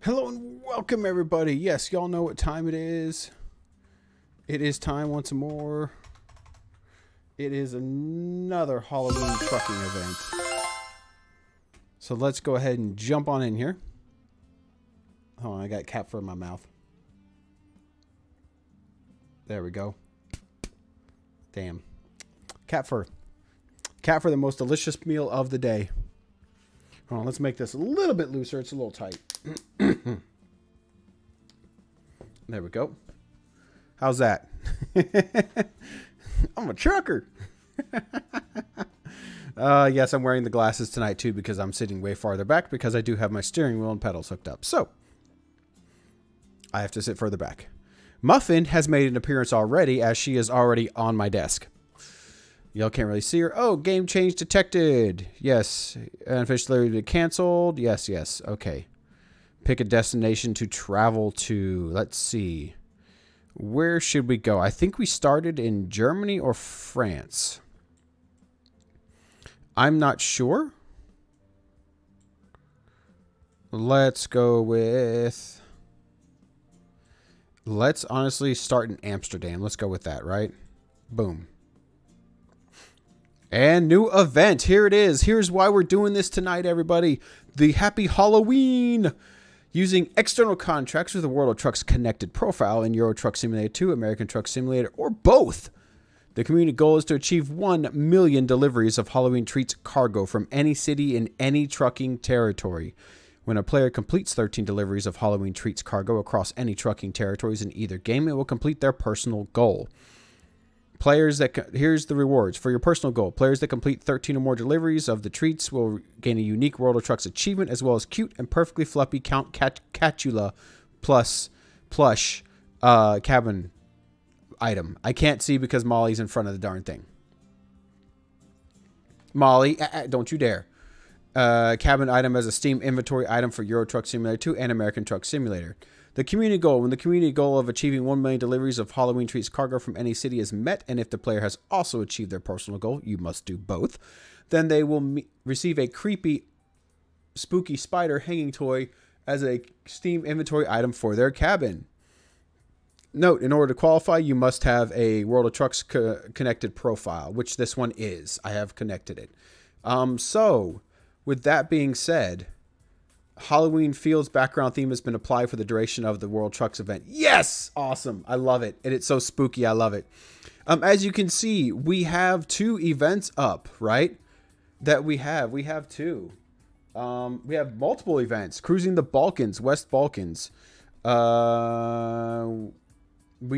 Hello and welcome everybody. Yes, y'all know what time it is. It is time once more. It is another Halloween trucking event. So let's go ahead and jump on in here. Hold on, I got cat fur in my mouth. There we go. Damn. Cat fur. Cat fur, the most delicious meal of the day. Hold on, let's make this a little bit looser. It's a little tight. There we go. How's that? I'm a trucker. Yes, I'm wearing the glasses tonight too because I'm sitting way farther back because I do have my steering wheel and pedals hooked up. So I have to sit further back. Muffin has made an appearance already as she is already on my desk. Y'all can't really see her. Oh, game change detected. Yes. Unofficially canceled. Yes, yes. Okay. Pick a destination to travel to. Let's see. Where should we go? I think we started in Germany or France. I'm not sure. Let's go with... Let's honestly start in Amsterdam. Let's go with that, right? Boom. And new event. Here it is. Here's why we're doing this tonight, everybody. The Happy Halloween. Using external contracts with the World of Trucks connected profile in Euro Truck Simulator 2, American Truck Simulator, or both. The community goal is to achieve 1 million deliveries of Halloween treats cargo from any city in any trucking territory. When a player completes 13 deliveries of Halloween treats cargo across any trucking territories in either game, it will complete their personal goal. Players that here's the rewards for your personal goal. Players that complete 13 or more deliveries of the treats will gain a unique World of Trucks achievement, as well as cute and perfectly fluffy Count Catula plus plush cabin item. I can't see because Molly's in front of the darn thing. Molly, don't you dare. Cabin item as a Steam inventory item for Euro Truck Simulator 2 and American Truck Simulator. The community goal. When the community goal of achieving 1 million deliveries of Halloween treats cargo from any city is met, and if the player has also achieved their personal goal, you must do both, then they will receive a creepy, spooky spider hanging toy as a Steam inventory item for their cabin. Note, in order to qualify, you must have a World of Trucks connected profile, which this one is. I have connected it. So, with that being said... Halloween Fields background theme has been applied for the duration of the World Trucks event. Yes! Awesome. I love it. And it's so spooky. I love it. As you can see, we have 2 events up, right? That we have. We have 2. We have multiple events. Cruising the Balkans, West Balkans. We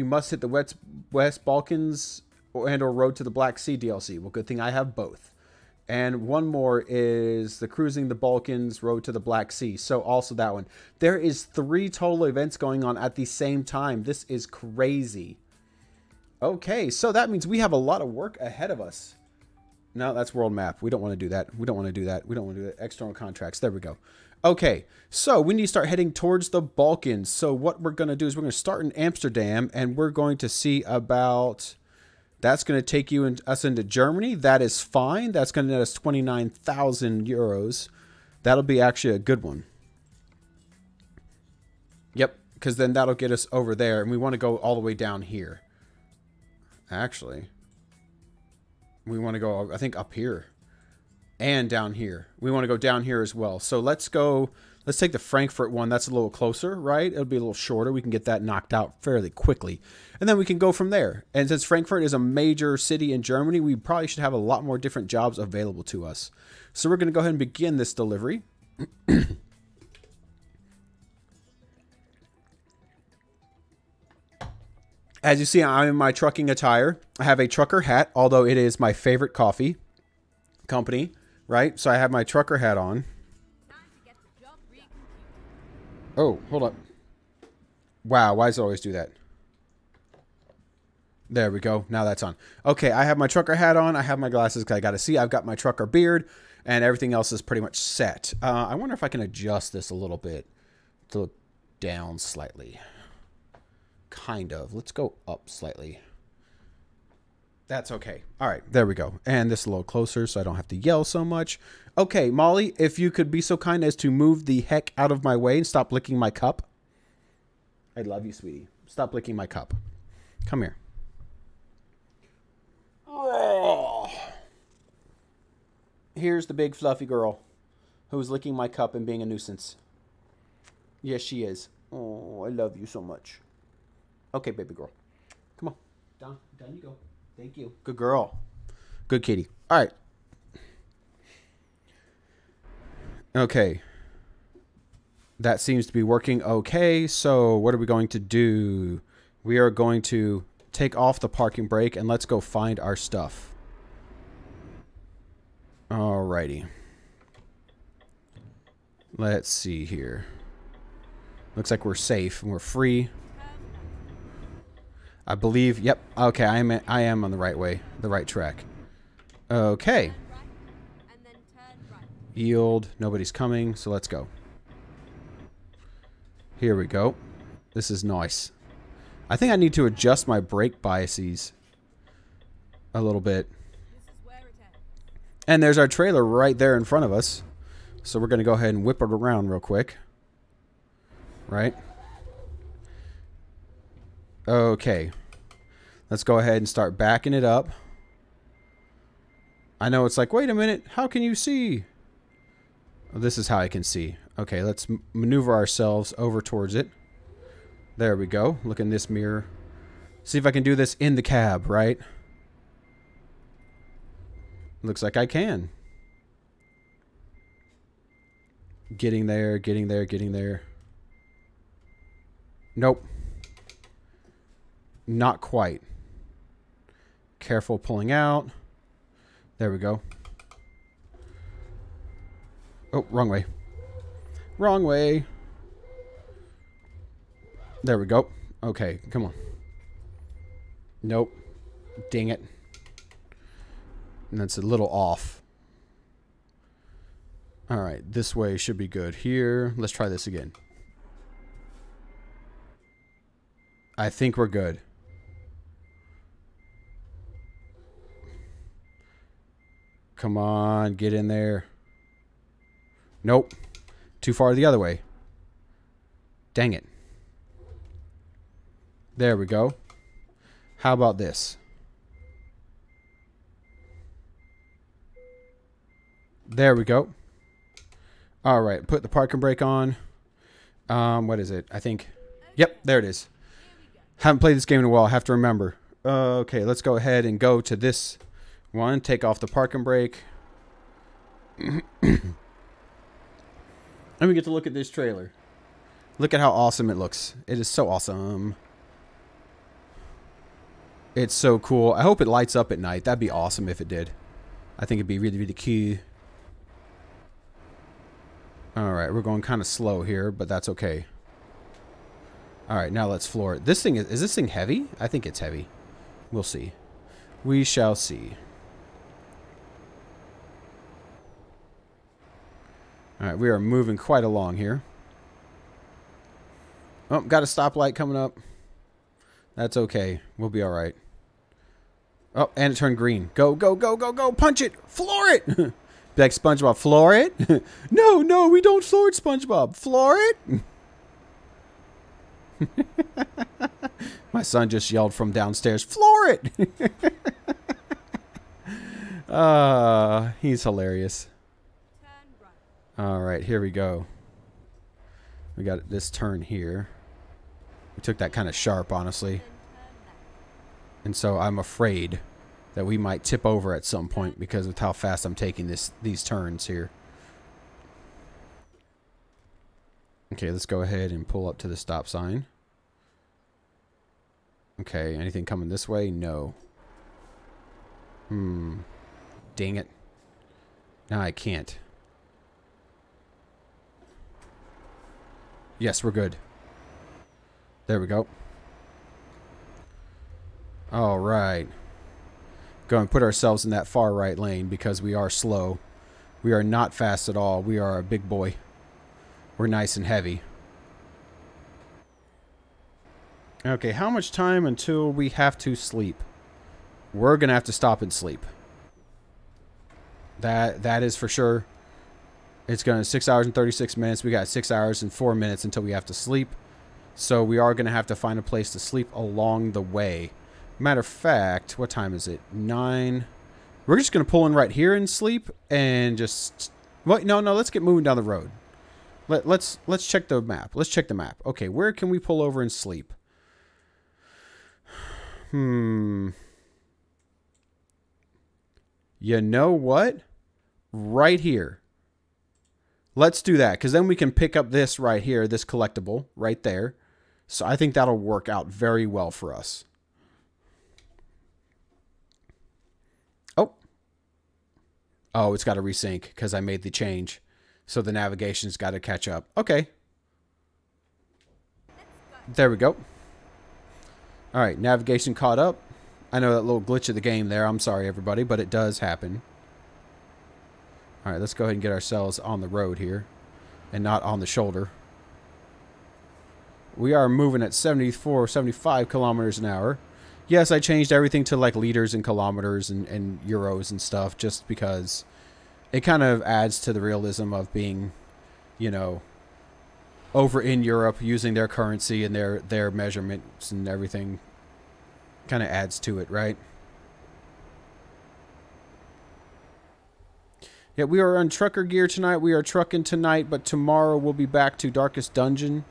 must hit the West Balkans and or Road to the Black Sea DLC. Well, good thing I have both. And one more is the Cruising the Balkans, Road to the Black Sea. So also that one. There is 3 total events going on at the same time. This is crazy. Okay, so that means we have a lot of work ahead of us. No, that's world map. We don't want to do that. We don't want to do that. We don't want to do that. External contracts. There we go. Okay, so we need to start heading towards the Balkans. So what we're going to do is we're going to start in Amsterdam, and we're going to see about... That's going to take us into Germany. That is fine. That's going to net us 29,000 euros. That'll be actually a good one. Yep, because then that'll get us over there. And we want to go all the way down here. Actually, we want to go, I think, up here. And down here. We want to go down here as well. So let's go... Let's take the Frankfurt one. That's a little closer, right? It'll be a little shorter. We can get that knocked out fairly quickly. And then we can go from there. And since Frankfurt is a major city in Germany, we probably should have a lot more different jobs available to us. So we're going to go ahead and begin this delivery. As you see, I'm in my trucking attire. I have a trucker hat, although it is my favorite coffee company, right? So I have my trucker hat on. Oh, hold up. Wow, why does it always do that? There we go. Now that's on. Okay, I have my trucker hat on. I have my glasses because I got to see. I've got my trucker beard, and everything else is pretty much set. I wonder if I can adjust this a little bit to look down slightly. Kind of. Let's go up slightly. That's okay. All right, there we go. And this a little closer so I don't have to yell so much. Okay, Molly, if you could be so kind as to move the heck out of my way and stop licking my cup. I love you, sweetie. Stop licking my cup. Come here. Oh. Here's the big fluffy girl who's licking my cup and being a nuisance. Yes, she is. Oh, I love you so much. Okay, baby girl. Come on. Down you go. Thank you. Good girl. Good kitty. All right. Okay. That seems to be working okay. So what are we going to do? We are going to take off the parking brake and let's go find our stuff. Alrighty. Let's see here. Looks like we're safe and we're free. I believe, yep. Okay, I am on the right way, the right track. Okay. Yield. Nobody's coming, so let's go. Here we go. This is nice. I think I need to adjust my brake biases a little bit. And there's our trailer right there in front of us. So we're going to go ahead and whip it around real quick. Right? Okay. Let's go ahead and start backing it up. I know it's like, wait a minute, how can you see? Oh, this is how I can see. Okay, let's maneuver ourselves over towards it. There we go. Look in this mirror. See if I can do this in the cab, right? Looks like I can. Getting there, getting there, getting there. Nope. Not quite. Careful pulling out. There we go. Oh, wrong way. Wrong way. There we go. Okay, come on. Nope. Dang it. And that's a little off. Alright, this way should be good. Here, let's try this again. I think we're good. Come on, get in there. Nope. Too far the other way. Dang it. There we go. How about this? There we go. All right, put the parking brake on. What is it? I think. Yep, there it is. Haven't played this game in a while. Have to remember. Okay, let's go ahead and go to this one. Take off the parking brake. And we get to look at this trailer. Look at how awesome it looks. It is so awesome. It's so cool. I hope it lights up at night. That'd be awesome if it did. I think it'd be really, really cool. Alright, we're going kind of slow here, but that's okay. Alright, now let's floor it. This thing is this thing heavy? I think it's heavy. We'll see. We shall see. Alright, we are moving quite along here. Oh, got a stoplight coming up. That's okay. We'll be alright. Oh, and it turned green. Go, go, go, go, go. Punch it. Floor it. Be like SpongeBob. Floor it. No, no, we don't floor it, SpongeBob. Floor it. My son just yelled from downstairs. Floor it. He's hilarious. Alright, here we go. We got this turn here. We took that kind of sharp, honestly. And so I'm afraid that we might tip over at some point because of how fast I'm taking these turns here. Okay, let's go ahead and pull up to the stop sign. Okay, anything coming this way? No. Dang it. Now I can't. Yes, we're good. There we go. All right. Go and put ourselves in that far right lane because we are slow. We are not fast at all. We are a big boy. We're nice and heavy. Okay, how much time until we have to sleep? we're going to have to stop and sleep. That is for sure. It's going to 6 hours and 36 minutes. We got 6 hours and 4 minutes until we have to sleep. So we are going to have to find a place to sleep along the way. Matter of fact, what time is it? 9. We're just going to pull in right here and sleep and just... Well, no, let's get moving down the road. Let's check the map. Let's check the map. Okay, where can we pull over and sleep? You know what? Right here. Let's do that, because then we can pick up this right here, this collectible right there. So I think that'll work out very well for us. Oh, it's got to resync because I made the change. So the navigation's got to catch up. Okay. There we go. All right, navigation caught up. I know that little glitch of the game there. I'm sorry, everybody, but it does happen. All right, let's go ahead and get ourselves on the road here and not on the shoulder. We are moving at 74, 75 kilometers an hour. Yes, I changed everything to like liters and kilometers and euros and stuff just because it kind of adds to the realism of being, you know, over in Europe using their currency and their measurements and everything. Kind of adds to it, right? Yeah, we are on trucker gear tonight. We are trucking tonight, but tomorrow we'll be back to Darkest Dungeon.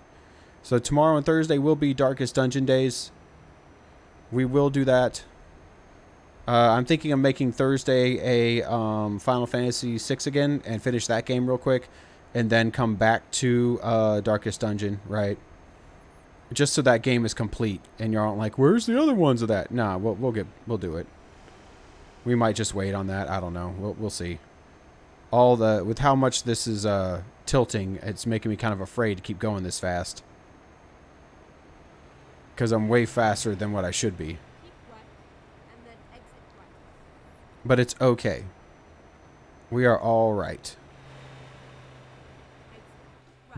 So tomorrow and Thursday will be Darkest Dungeon days. We will do that. I'm thinking of making Thursday a Final Fantasy VI again and finish that game real quick, and then come back to Darkest Dungeon, right? Just so that game is complete, and you're all like, "Where's the other ones of that?" Nah, we'll do it. We might just wait on that. I don't know. We'll see. With how much this is tilting, it's making me kind of afraid to keep going this fast. Because I'm way faster than what I should be. But it's okay. We are all right.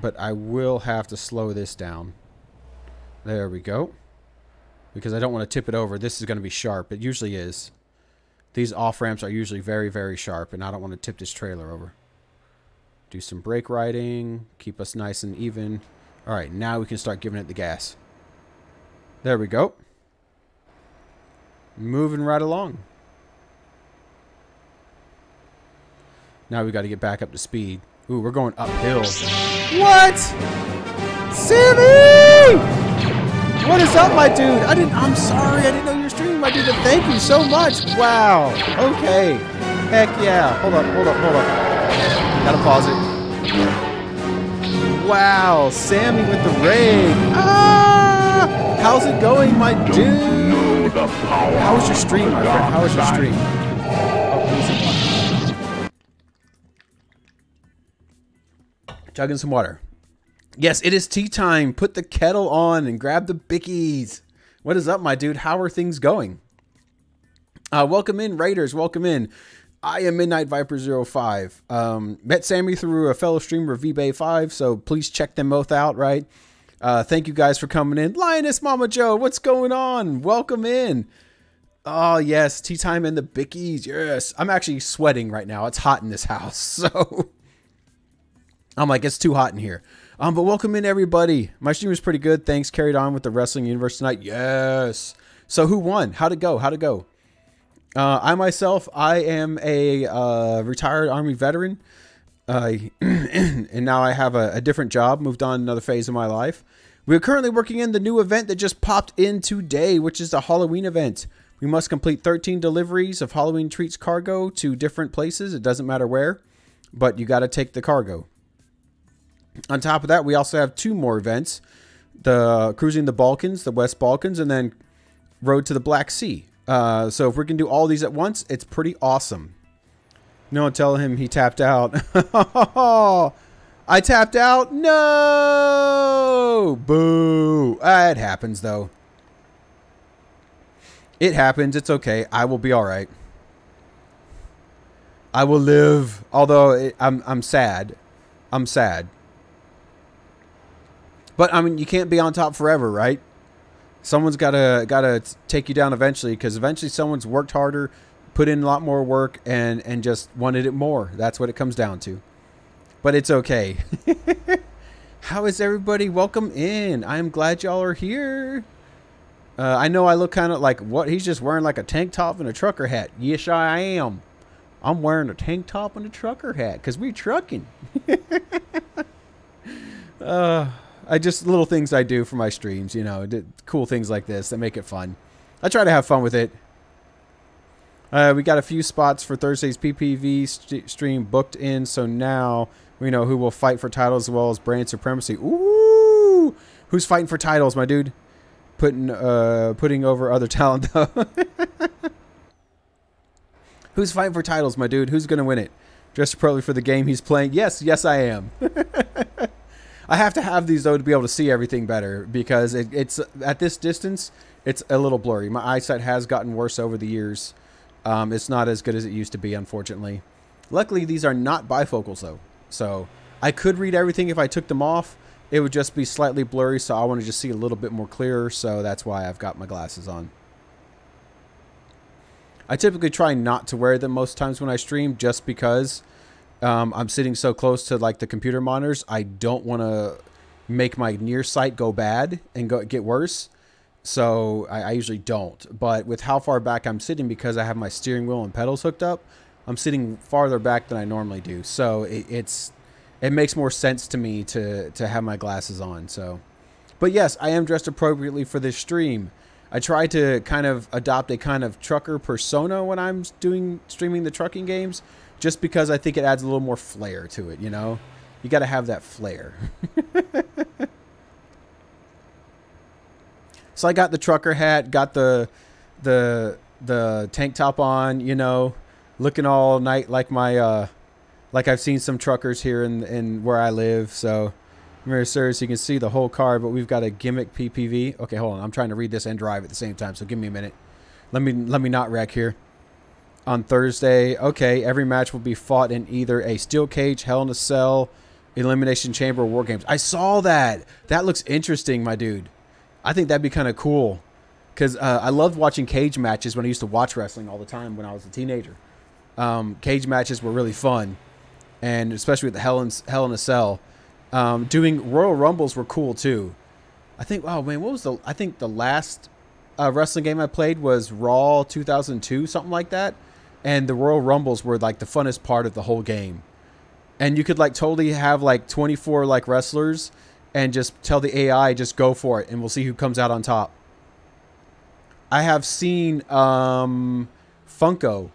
But I will have to slow this down. There we go. Because I don't want to tip it over. This is going to be sharp. It usually is. These off-ramps are usually very, very sharp. And I don't want to tip this trailer over. Do some brake riding. Keep us nice and even. Alright, now we can start giving it the gas. There we go. Moving right along. Now we got to get back up to speed. Ooh, we're going uphill. What? Sammy! What is up, my dude? I'm sorry. I didn't know you were streaming, my dude. But thank you so much. Wow. Okay. Heck yeah. Hold up. Gotta pause it. Wow. Sammy with the rig. Ah! How's it going, my dude? How was your stream, my friend? How was your stream? Chugging some water. Yes, it is tea time. Put the kettle on and grab the bickies. What is up, my dude? How are things going? Welcome in, Raiders. Welcome in. I am Midnight Viper 05. Met Sammy through a fellow streamer, VBay5, so please check them both out, right? Thank you guys for coming in. Lioness Mama Joe, what's going on? Welcome in. Oh, yes, tea time and the bickies. Yes. I'm actually sweating right now. It's hot in this house, so I'm like, it's too hot in here. But welcome in, everybody. My stream was pretty good. Thanks. Carried on with the Wrestling Universe tonight. Yes. So who won? How'd it go? I myself, I am a retired Army veteran. And now I have a different job. Moved on to another phase of my life. We're currently working in the new event that just popped in today, which is the Hauloween event. We must complete 13 deliveries of Hauloween treats cargo to different places. It doesn't matter where, but you got to take the cargo. On top of that, we also have 2 more events. The Cruising the Balkans, the West Balkans, and then Road to the Black Sea. So if we can do all these at once, it's pretty awesome. No, tell him he tapped out. I tapped out? No! Boo! It happens, though. It happens. It's okay. I will be all right. I will live. Although I'm sad. I'm sad. But, I mean, you can't be on top forever, right? Someone's gotta take you down eventually, because eventually someone's worked harder, put in a lot more work, and just wanted it more. That's what it comes down to. But it's okay. How is everybody? Welcome in. I'm glad y'all are here. I know I look kind of like, what? He's just wearing like a tank top and a trucker hat. Yes, I am. I'm wearing a tank top and a trucker hat because we're trucking. I just, little things I do for my streams, you know, cool things like this that make it fun. I try to have fun with it. We got a few spots for Thursday's PPV stream booked in, so now we know who will fight for titles as well as brand supremacy. Ooh! Who's fighting for titles, my dude? Putting over other talent, though. Who's fighting for titles, my dude? Who's going to win it? Dressed appropriately for the game he's playing? Yes, yes, I am. I have to have these, though, to be able to see everything better, because it's at this distance, it's a little blurry. My eyesight has gotten worse over the years. It's not as good as it used to be, unfortunately. Luckily, these are not bifocals, though. So I could read everything if I took them off. It would just be slightly blurry, so I want to just see a little bit more clearer, so that's why I've got my glasses on. I typically try not to wear them most times when I stream, just because I'm sitting so close to like the computer monitors. I don't want to make my near sight go bad and get worse, so I usually don't. But with how far back I'm sitting, because I have my steering wheel and pedals hooked up, I'm sitting farther back than I normally do, so it makes more sense to me to have my glasses on. So, but yes, I am dressed appropriately for this stream. I try to kind of adopt a kind of trucker persona when I'm streaming the trucking games, just because I think it adds a little more flair to it, you know? You got to have that flair. So I got the trucker hat, got the tank top on, you know, looking all night like my like I've seen some truckers here in where I live. So I'm very serious. You can see the whole car, but we've got a gimmick PPV. Okay, hold on. I'm trying to read this and drive at the same time, so give me a minute. Let me not wreck here. On Thursday, okay, every match will be fought in either a steel cage, Hell in a Cell, Elimination Chamber, or War Games. I saw that. That looks interesting, my dude. I think that'd be kind of cool, because I loved watching cage matches when I used to watch wrestling all the time when I was a teenager. Cage matches were really fun, and especially with the Hell in a Cell. Doing Royal Rumbles were cool too. I think, oh man, what was I think the last wrestling game I played was Raw 2002, something like that. And the Royal Rumbles were like the funnest part of the whole game. And you could like totally have like 24 like wrestlers and just tell the AI, just go for it, and we'll see who comes out on top. I have seen Funko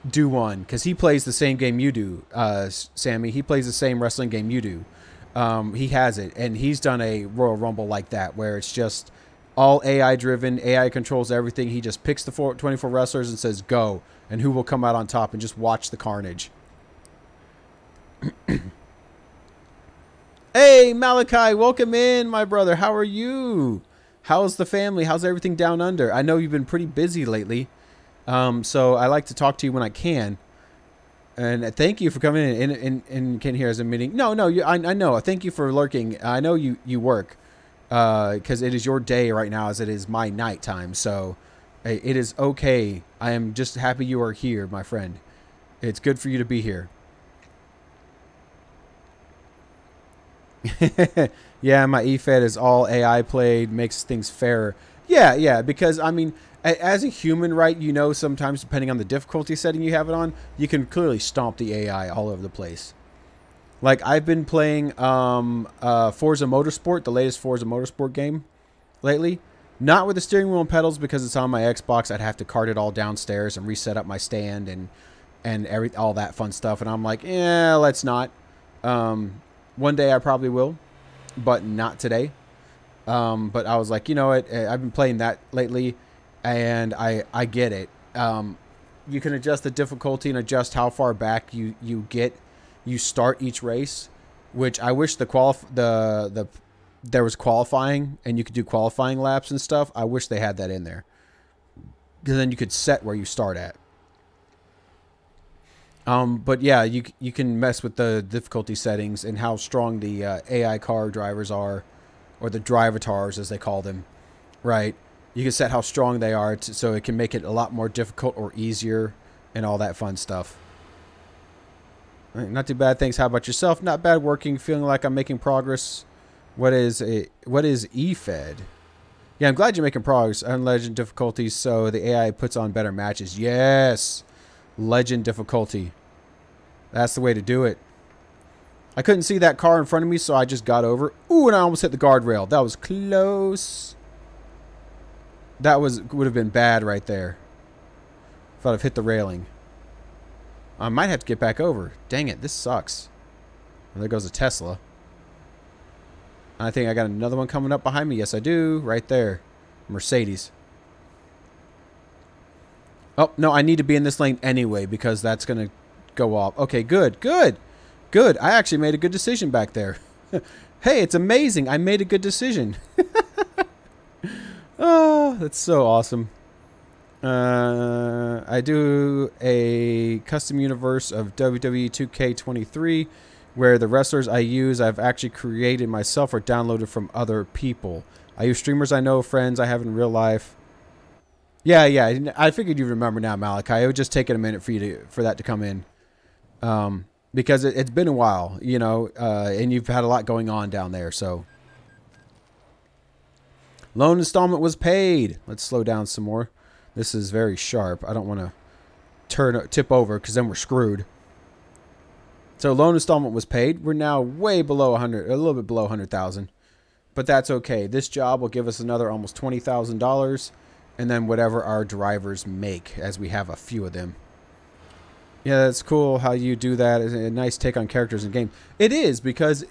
do one, because he plays the same game you do, Sammy. He plays the same wrestling game you do. He has it, and he's done a Royal Rumble like that, where it's just all AI driven. AI controls everything. He just picks the 24 wrestlers and says go, and who will come out on top, and just watch the carnage. Hey Malachi, welcome in, my brother. How are you? How's the family? How's everything down under? I know you've been pretty busy lately, so I like to talk to you when I can. And thank you for coming in and can hear as a meeting. No, I know. Thank you for lurking. I know you work, because it is your day right now as it is my night time. So it is okay. I am just happy you are here, my friend. It's good for you to be here. Yeah, my EFED is all AI played, makes things fairer. Yeah, because, I mean, as a human, right, you know, sometimes depending on the difficulty setting you have it on, you can clearly stomp the AI all over the place. Like, I've been playing Forza Motorsport, the latest Forza Motorsport game lately. Not with the steering wheel and pedals, because it's on my Xbox. I'd have to cart it all downstairs and reset up my stand and all that fun stuff. And I'm like, yeah, let's not. One day I probably will, but not today. But I was like, you know what? I've been playing that lately, and I get it. You can adjust the difficulty and adjust how far back you start each race, which I wish there was qualifying, and you could do qualifying laps and stuff. I wish they had that in there, because then you could set where you start at. But yeah, you can mess with the difficulty settings and how strong the AI car drivers are, or the drivatars as they call them. right? You can set how strong they are so it can make it a lot more difficult or easier and all that fun stuff. Right, not too bad. Thanks. How about yourself? Not bad. Working. Feeling like I'm making progress. What is E-Fed? Yeah, I'm glad you're making progress on legend difficulties so the AI puts on better matches. Yes. Legend difficulty. That's the way to do it. I couldn't see that car in front of me, so I just got over. Ooh, and I almost hit the guardrail. That was close. That would have been bad right there. If I'd have hit the railing. I might have to get back over. Dang it, this sucks. And there goes a Tesla. I think I got another one coming up behind me. Yes, I do. Right there. Mercedes. Oh, no, I need to be in this lane anyway because that's going to go off. Okay, good, good, good. I actually made a good decision back there. Hey, it's amazing. I made a good decision. Oh, that's so awesome. I do a custom universe of WWE 2K23 where the wrestlers I use I've actually created myself or downloaded from other people. I use streamers I know, friends I have in real life. Yeah, I figured you remember now, Malachi. It would just take a minute for that to come in. Because it's been a while, you know, and you've had a lot going on down there, so. Loan installment was paid. Let's slow down some more. This is very sharp. I don't want to tip over because then we're screwed. So loan installment was paid. We're now way below 100, a little bit below 100,000. But that's okay. This job will give us another almost $20,000 and then whatever our drivers make as we have a few of them. Yeah, that's cool how you do that. It's a nice take on characters in game. It is because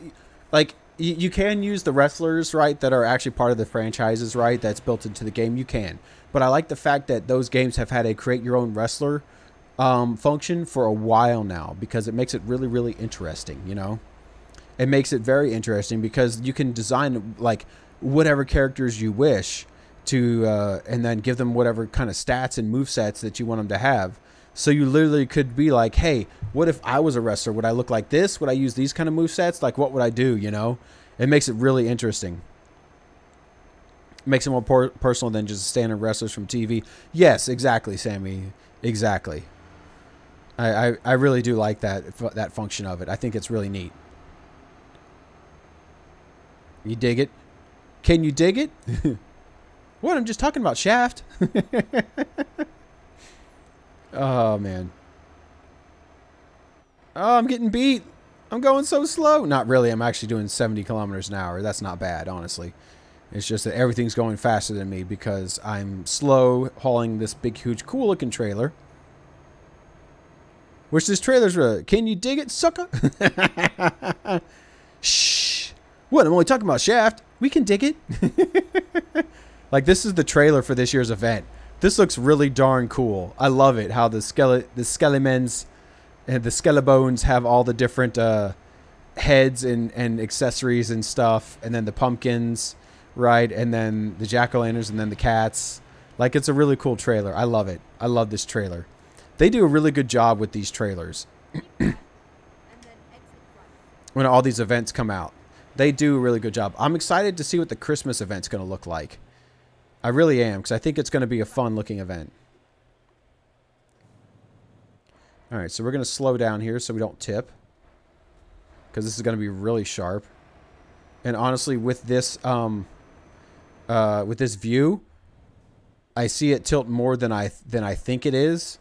like you can use the wrestlers, right, that are actually part of the franchises, right, that's built into the game. You can. But I like the fact that those games have had a create your own wrestler function for a while now because it makes it really, really interesting, you know? It makes it very interesting because you can design like whatever characters you wish to and then give them whatever kind of stats and movesets that you want them to have. So you literally could be like, hey, what if I was a wrestler? Would I look like this? Would I use these kind of movesets? Like, what would I do, you know? It makes it really interesting. It makes it more personal than just standard wrestlers from TV. Yes, exactly, Sammy. Exactly. I really do like that function of it. I think it's really neat. You dig it? Can you dig it? What? I'm just talking about Shaft. Oh, man. Oh, I'm getting beat. I'm going so slow. Not really. I'm actually doing 70 kilometers an hour. That's not bad, honestly. It's just that everything's going faster than me because I'm slow hauling this big, huge, cool-looking trailer. Which this trailer's really... Can you dig it, sucker? Shh. What? I'm only talking about Shaft. We can dig it. Like, this is the trailer for this year's event. This looks really darn cool. I love it. How the skeletons and the skelebones have all the different heads and accessories and stuff. And then the pumpkins, right? And then the jack-o'-lanterns and then the cats. Like, it's a really cool trailer. I love it. I love this trailer. They do a really good job with these trailers. When all these events come out. They do a really good job. I'm excited to see what the Christmas event's going to look like. I really am, because I think it's going to be a fun-looking event. All right, so we're going to slow down here so we don't tip. Because this is going to be really sharp. And honestly, with this view, I see it tilt more than I think it is.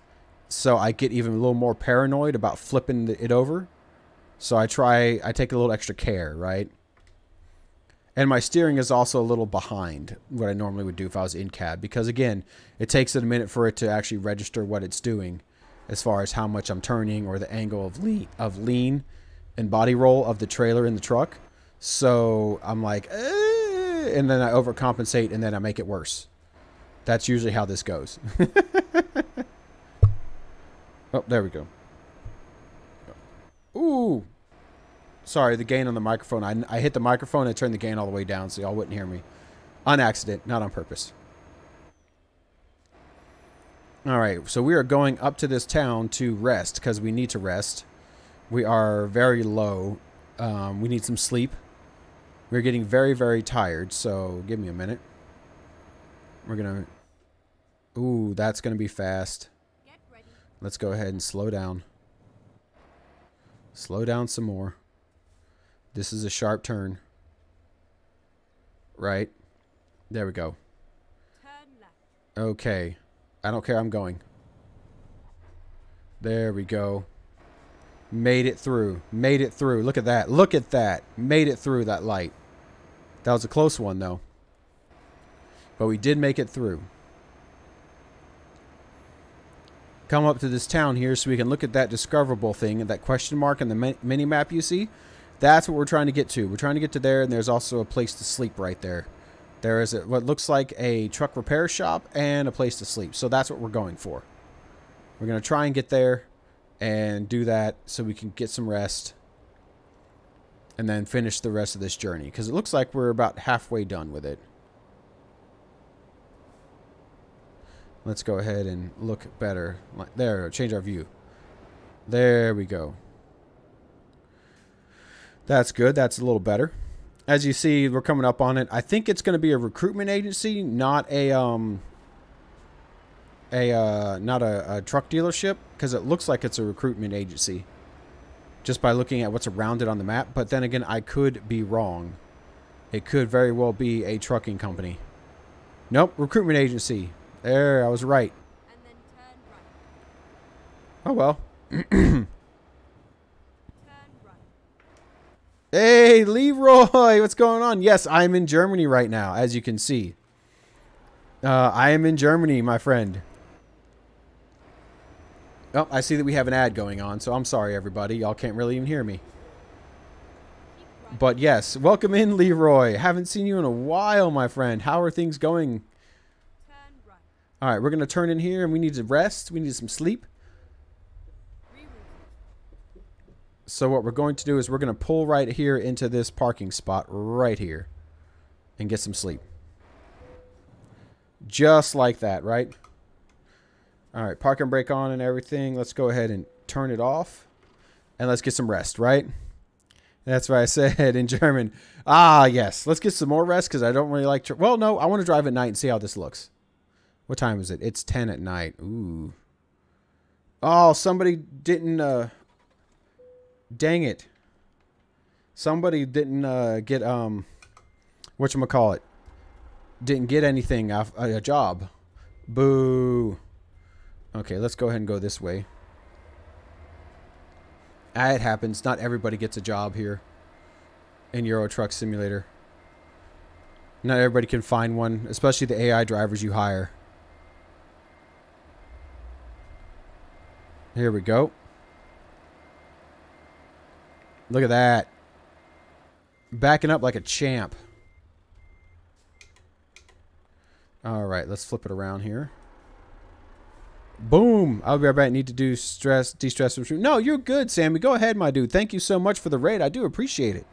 So I get even a little more paranoid about flipping it over. So I take a little extra care, right? And my steering is also a little behind what I normally would do if I was in cab. Because, again, it takes it a minute for it to actually register what it's doing as far as how much I'm turning or the angle of lean and body roll of the trailer in the truck. So I'm like, and then I overcompensate and then I make it worse. That's usually how this goes. Oh, there we go. Ooh. Sorry, the gain on the microphone. I hit the microphone and turned the gain all the way down so y'all wouldn't hear me. On accident, not on purpose. All right, so we are going up to this town to rest because we need to rest. We are very low. We need some sleep. We're getting very, very tired, so give me a minute. We're going to... Ooh, that's going to be fast. Let's go ahead and slow down. Slow down some more. This is a sharp turn. Right. There we go. Okay. I don't care. I'm going. There we go. Made it through. Made it through. Look at that. Look at that. Made it through that light. That was a close one, though. But we did make it through. Come up to this town here so we can look at that discoverable thing and that question mark in the mini map you see. That's what we're trying to get to. We're trying to get to there, and there's also a place to sleep right there. There is what looks like a truck repair shop and a place to sleep. So that's what we're going for. We're going to try and get there and do that so we can get some rest and then finish the rest of this journey, because it looks like we're about halfway done with it. Let's go ahead and look better. There, change our view. There we go. That's good. That's a little better. As you see, we're coming up on it. I think it's going to be a recruitment agency, not a truck dealership, because it looks like it's a recruitment agency just by looking at what's around it on the map. But then again, I could be wrong. It could very well be a trucking company. Nope, recruitment agency. There, I was right. And then turn right. Oh well. Turn right. Hey, Leroy, what's going on? Yes, I'm in Germany right now, as you can see. I am in Germany, my friend. Oh, I see that we have an ad going on, so I'm sorry, everybody. Y'all can't really even hear me. But yes, welcome in, Leroy. Haven't seen you in a while, my friend. How are things going? Turn right. All right, we're going to turn in here, and we need to rest. We need some sleep. So what we're going to do is we're going to pull right here into this parking spot right here and get some sleep. Just like that, right? All right, parking brake on and everything. Let's go ahead and turn it off. And let's get some rest, right? That's what I said in German. Ah, yes. Let's get some more rest because I don't really like... Well, no, I want to drive at night and see how this looks. What time is it? It's 10 at night. Ooh. Oh, somebody didn't... Dang it. Somebody didn't get... whatchamacallit. Didn't get anything, a job. Boo. Okay, let's go ahead and go this way. It happens. Not everybody gets a job here in Euro Truck Simulator. Not everybody can find one, especially the AI drivers you hire. Here we go. Look at that. Backing up like a champ. All right, let's flip it around here. Boom. I'll be right back. Need to do de-stress. No, you're good, Sammy. Go ahead, my dude. Thank you so much for the raid. I do appreciate it.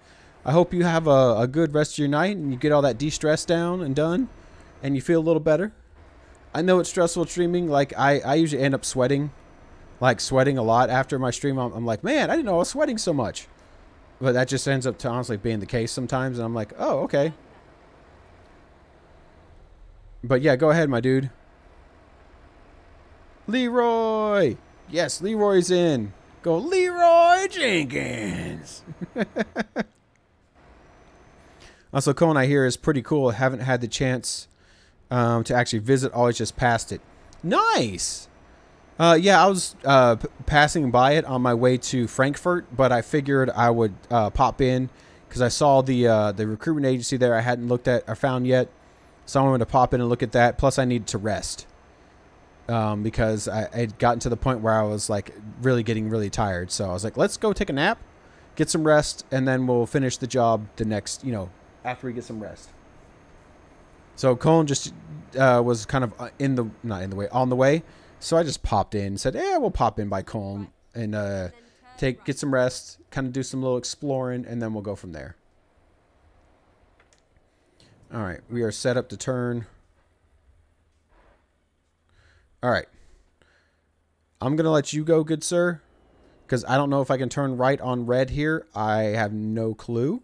I hope you have a good rest of your night and you get all that de-stress down and done and you feel a little better. I know it's stressful streaming. Like, I usually end up sweating. Like, sweating a lot after my stream. I'm like, man, I didn't know I was sweating so much. But that just ends up to honestly being the case sometimes. And I'm like, oh, okay. But yeah, go ahead, my dude. Leroy! Yes, Leroy's in. Go Leroy Jenkins! Also, Cone, I hear, is pretty cool. I haven't had the chance to actually visit. Always just passed it. Nice! Yeah, I was passing by it on my way to Frankfurt, but I figured I would pop in because I saw the recruitment agency there I hadn't looked at or found yet. So I wanted to pop in and look at that. Plus, I needed to rest. Because I had gotten to the point where I was like getting really tired. So I was like, let's go take a nap, get some rest, and then we'll finish the job the next, after we get some rest. So Colin just was kind of on the way. So I just popped in and said, yeah, we'll pop in by Colin and get some rest, kind of do some little exploring, and then we'll go from there. All right, we are set up to turn. All right. I'm going to let you go, good sir, because I don't know if I can turn right on red here. I have no clue.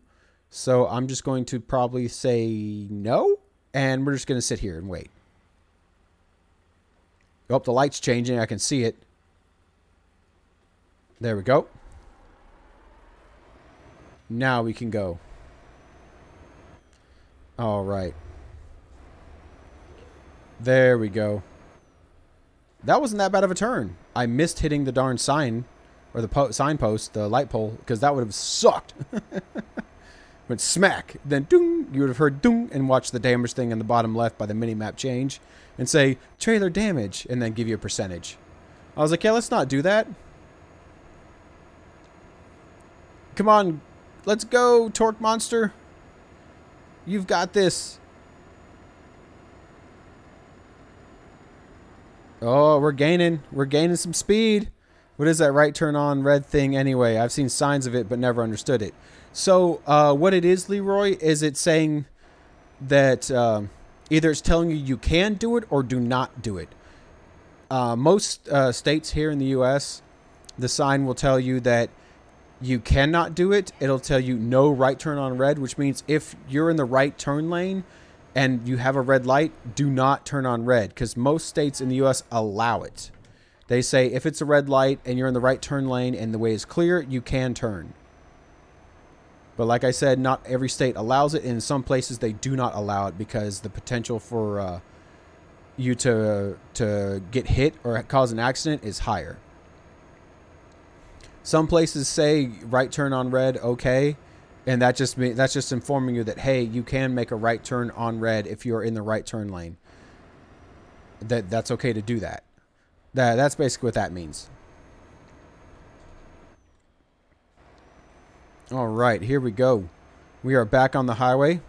So I'm just going to probably say no, and we're just going to sit here and wait. Oh, the light's changing. I can see it. There we go. Now we can go. All right. There we go. That wasn't that bad of a turn. I missed hitting the darn sign, or the signpost, the light pole, because that would have sucked. Went smack. Then doom, you would have heard doom and watch the damage thing in the bottom left by the mini-map change and say, trailer damage, and then give you a percentage. I was like, yeah, let's not do that. Come on, let's go, Torque Monster. You've got this. Oh, we're gaining. We're gaining some speed. What is that right turn on red thing anyway? I've seen signs of it, but never understood it. So, what it is, Leroy, is it saying that either it's telling you you can do it or do not do it. Most states here in the U.S., the sign will tell you that you cannot do it. It'll tell you no right turn on red, which means if you're in the right turn lane and you have a red light, do not turn on red, because most states in the U.S. allow it. They say if it's a red light and you're in the right turn lane and the way is clear, you can turn. But like I said, not every state allows it. In some places, they do not allow it because the potential for you to get hit or cause an accident is higher. Some places say right turn on red, okay. And that's just informing you that, hey, you can make a right turn on red if you're in the right turn lane. That's okay to do that. That's basically what that means. All right, here we go. We are back on the highway.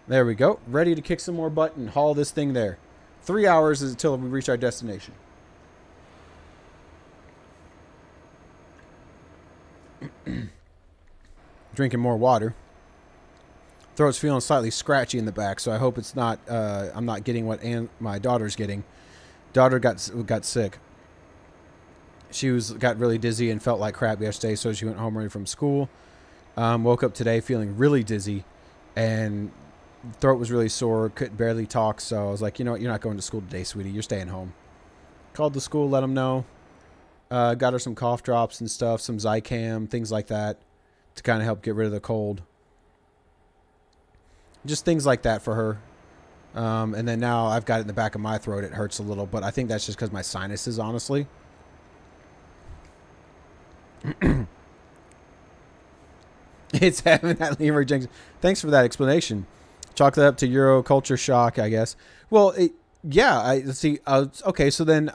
There we go. Ready to kick some more butt and haul this thing there. 3 hours is until we reach our destination. Drinking more water. Throat's feeling slightly scratchy in the back, so I hope it's not. I'm not getting what my daughter's getting. Daughter got sick. She got really dizzy and felt like crap yesterday, so she went home early from school. Woke up today feeling really dizzy, and throat was really sore. Couldn't barely talk, so I was like, you know what, you're not going to school today, sweetie. You're staying home. Called the school, let them know. Got her some cough drops and stuff, some Zicam, things like that, to kind of help get rid of the cold. Just things like that for her. And then now I've got it in the back of my throat. It hurts a little, but I think that's just because my sinuses, honestly. It's having that Leroy Jenkins. Thanks for that explanation. Chalk that up to Euro culture shock, I guess. Well, yeah. Let's see. Okay, so then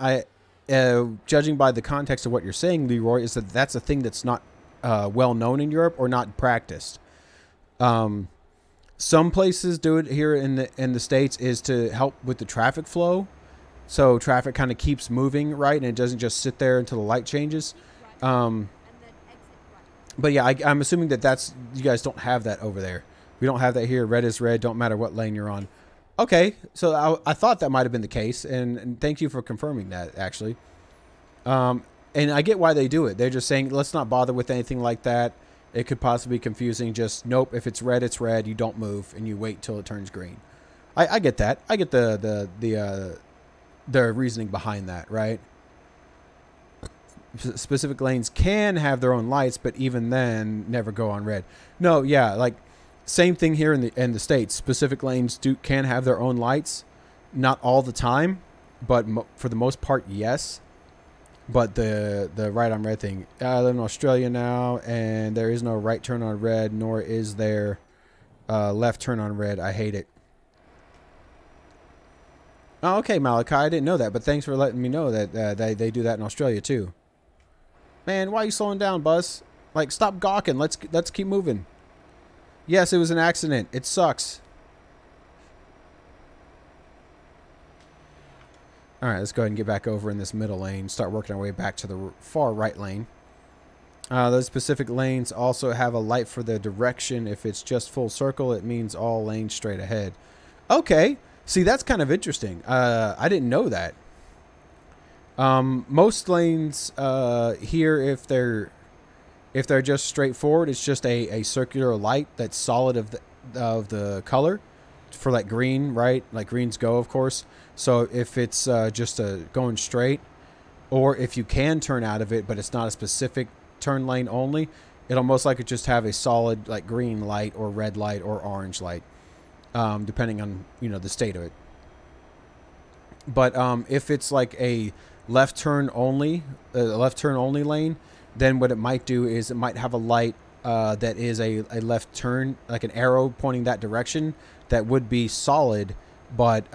judging by the context of what you're saying, Leroy, is that that's a thing that's not well known in Europe or not practiced. Some places do it here in the States is to help with the traffic flow, so traffic kind of keeps moving, right, and it doesn't just sit there until the light changes. But yeah, I'm assuming that you guys don't have that over there. We don't have that here. Red is red. Don't matter what lane you're on. Okay, so I thought that might have been the case, and thank you for confirming that, actually. And I get why they do it. They're just saying, let's not bother with anything like that. It could possibly be confusing. Just, nope, if it's red, it's red. You don't move, and you wait till it turns green. I get that. I get the reasoning behind that, right? Specific lanes can have their own lights, but even then, never go on red. No, yeah, like same thing here in the States. Specific lanes can have their own lights, not all the time, but for the most part, yes. But the right on red thing. I live in Australia now, and there is no right turn on red, nor is there left turn on red. I hate it. Oh, okay, Malachi, I didn't know that, but thanks for letting me know that they do that in Australia too. Man, why are you slowing down, Buzz? Like, stop gawking. Let's keep moving. Yes, it was an accident. It sucks. All right, let's go ahead and get back over in this middle lane. Start working our way back to the far right lane. Those specific lanes also have a light for the direction. If it's just full circle, it means all lanes straight ahead. Okay. See, that's kind of interesting. I didn't know that. Most lanes here, if they're just straightforward, it's just a circular light that's solid of the color for like green, right? Like greens go, of course. So if it's just going straight, or if you can turn out of it, but it's not a specific turn lane only, it'll most likely just have a solid like green light or red light or orange light, depending on, you know, the state of it. But if it's like a left turn only lane, then what it might do is it might have a light that is a left turn, like an arrow pointing that direction, that would be solid, but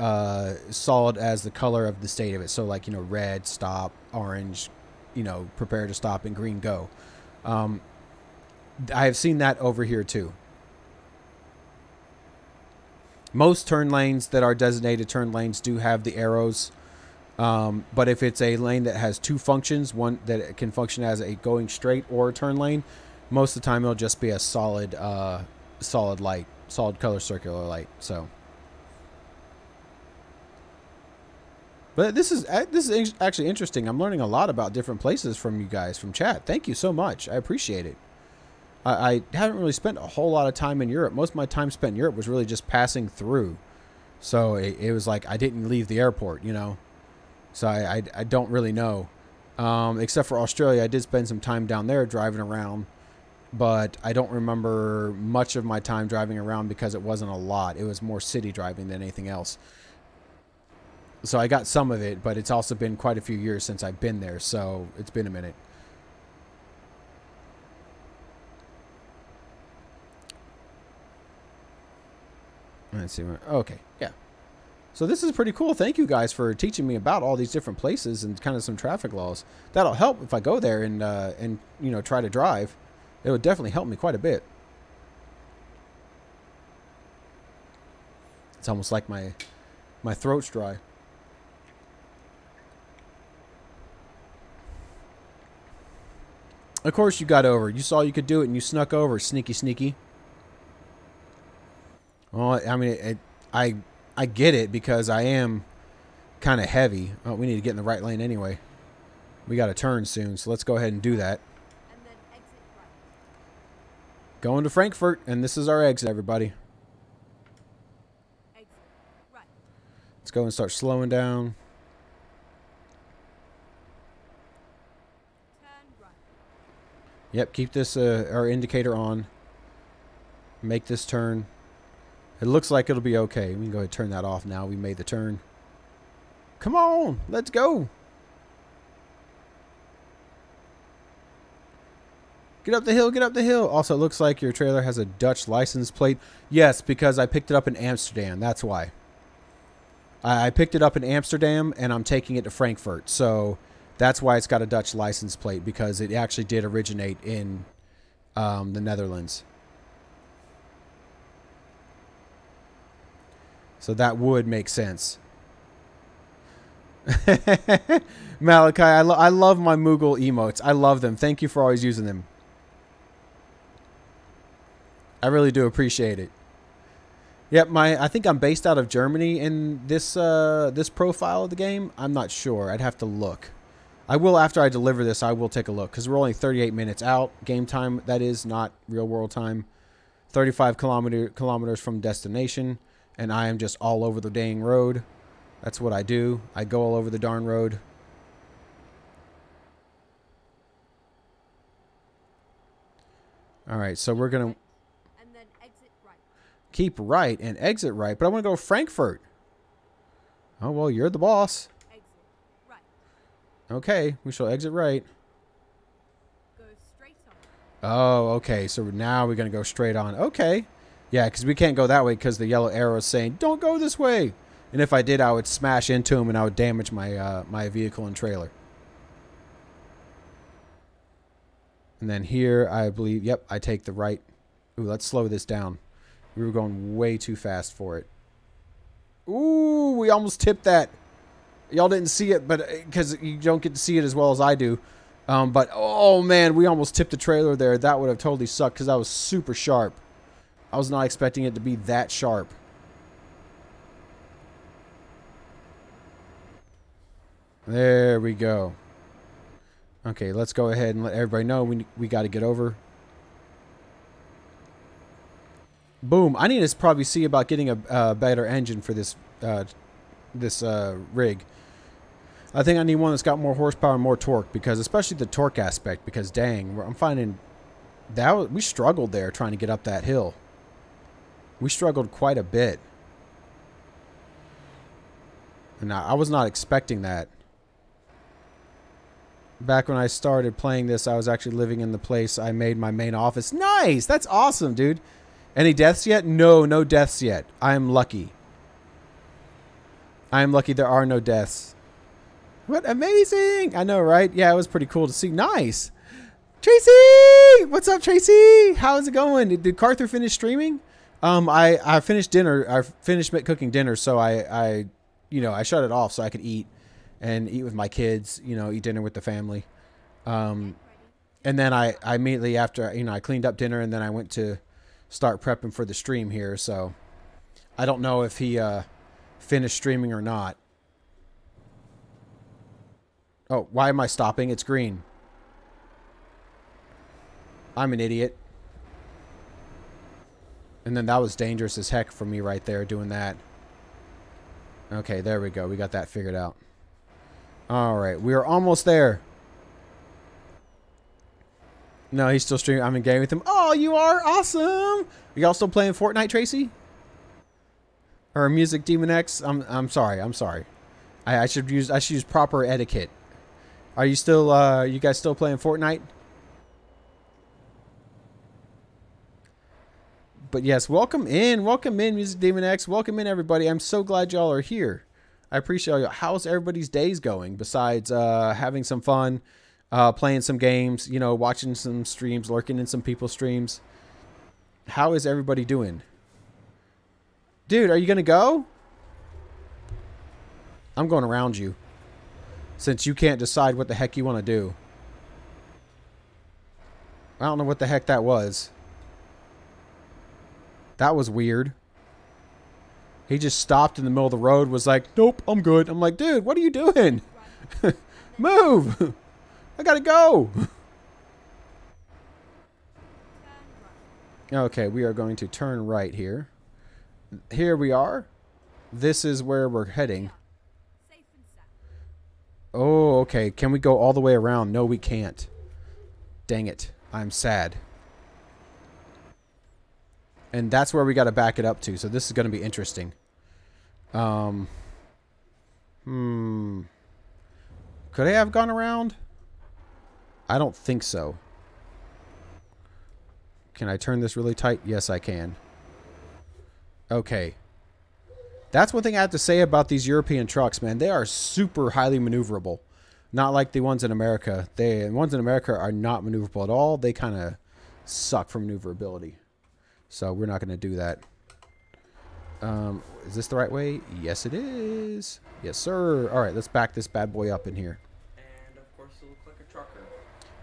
solid as the color of the state of it. So like, you know, red, stop, orange, you know, prepare to stop, and green, go. I have seen that over here too. Most turn lanes that are designated turn lanes do have the arrows. But if it's a lane that has two functions, one that can function as a going straight or a turn lane, most of the time it'll just be a solid light, solid color circular light. So, but this is actually interesting. I'm learning a lot about different places from you guys, from chat. Thank you so much. I appreciate it. I haven't really spent a whole lot of time in Europe. Most of my time spent in Europe was really just passing through. So it was like I didn't leave the airport, you know. So I don't really know. Except for Australia, I did spend some time down there driving around. But I don't remember much of my time driving around because it wasn't a lot. It was more city driving than anything else. So I got some of it, but it's also been quite a few years since I've been there. So it's been a minute. Let's see. Okay, yeah. So this is pretty cool. Thank you guys for teaching me about all these different places and kind of some traffic laws. That'll help if I go there and you know, try to drive. It would definitely help me quite a bit. It's almost like my throat's dry. Of course you got over. You saw you could do it and you snuck over. Sneaky, sneaky. Well, I mean, I get it because I am kind of heavy. Oh, we need to get in the right lane anyway. We got to turn soon, so let's go ahead and do that. And then exit right. Going to Frankfurt, and this is our exit, everybody. Exit right. Let's go and start slowing down. Turn right. Yep, keep this our indicator on. Make this turn. It looks like it'll be okay. We can go ahead and turn that off now. We made the turn. Come on, let's go. Get up the hill, get up the hill. Also, it looks like your trailer has a Dutch license plate. Yes, because I picked it up in Amsterdam. That's why. I picked it up in Amsterdam, and I'm taking it to Frankfurt. So that's why it's got a Dutch license plate, because it actually did originate in the Netherlands. So that would make sense. Malachi, I love my Moogle emotes. I love them. Thank you for always using them. I really do appreciate it. Yep, I think I'm based out of Germany in this this profile of the game. I'm not sure. I'd have to look. I will after I deliver this. I will take a look because we're only 38 minutes out. Game time, that is, not real world time. 35 kilometers from destination. And I am just all over the dang road. That's what I do. I go all over the darn road. All right, so we're going to And then exit right. keep right and exit right. But I want to go Frankfurt. Oh, well, you're the boss. Exit right. Okay, we shall exit right. Go straight on. Oh, okay. So now we're going to go straight on. Okay. Yeah, because we can't go that way because the yellow arrow is saying, don't go this way. And if I did, I would smash into him and I would damage my my vehicle and trailer. And then here, I believe, yep, I take the right. Ooh, let's slow this down. We were going way too fast for it. Ooh, we almost tipped that. Y'all didn't see it, but because you don't get to see it as well as I do. But, oh, man, we almost tipped the trailer there. That would have totally sucked because that was super sharp. I was not expecting it to be that sharp. There we go. Okay, let's go ahead and let everybody know we got to get over. Boom. I need to probably see about getting a better engine for this rig. I think I need one that's got more horsepower and more torque, because especially the torque aspect, because dang, I'm finding that we struggled there trying to get up that hill. We struggled quite a bit. And I was not expecting that. Back when I started playing this, I was actually living in the place I made my main office. Nice! That's awesome, dude. Any deaths yet? No, no deaths yet. I am lucky. I am lucky there are no deaths. What amazing! I know, right? Yeah, it was pretty cool to see. Nice! Tracy! What's up, Tracy? How's it going? Did Carter finish streaming? I finished dinner. I finished cooking dinner, so I shut it off so I could eat and eat with my kids, eat dinner with the family. And then I immediately after, I cleaned up dinner, and then I went to start prepping for the stream here. So I don't know if he finished streaming or not. Oh, why am I stopping? It's green. I'm an idiot. And then that was dangerous as heck for me right there doing that. Okay, there we go. We got that figured out. All right, we are almost there. No, he's still streaming. I'm in game with him. Oh, you are awesome. Y'all still playing Fortnite, Tracy? Or Music Demon X? I'm sorry. I'm sorry. I should use proper etiquette. Are you still you guys still playing Fortnite? But yes, welcome in, Music Demon X. Welcome in, everybody. I'm so glad y'all are here. I appreciate y'all. How's everybody's days going? Besides having some fun, playing some games, watching some streams, lurking in some people's streams. How is everybody doing? Dude, are you gonna go? I'm going around you, since you can't decide what the heck you want to do. I don't know what the heck that was. That was weird. He just stopped in the middle of the road, was like, nope, I'm good. I'm like, dude, what are you doing? Move! I gotta go! Okay, we are going to turn right here. Here we are. This is where we're heading. Oh, okay. Can we go all the way around? No, we can't. Dang it. I'm sad. And that's where we got to back it up to. So this is going to be interesting. Could I have gone around? I don't think so. Can I turn this really tight? Yes, I can. Okay. That's one thing I have to say about these European trucks, man. They are super highly maneuverable. Not like the ones in America. The ones in America are not maneuverable at all. They kind of suck for maneuverability. So we're not going to do that. Is this the right way? Yes, it is. Yes, sir. All right, let's back this bad boy up in here. And, of course, you look like a trucker.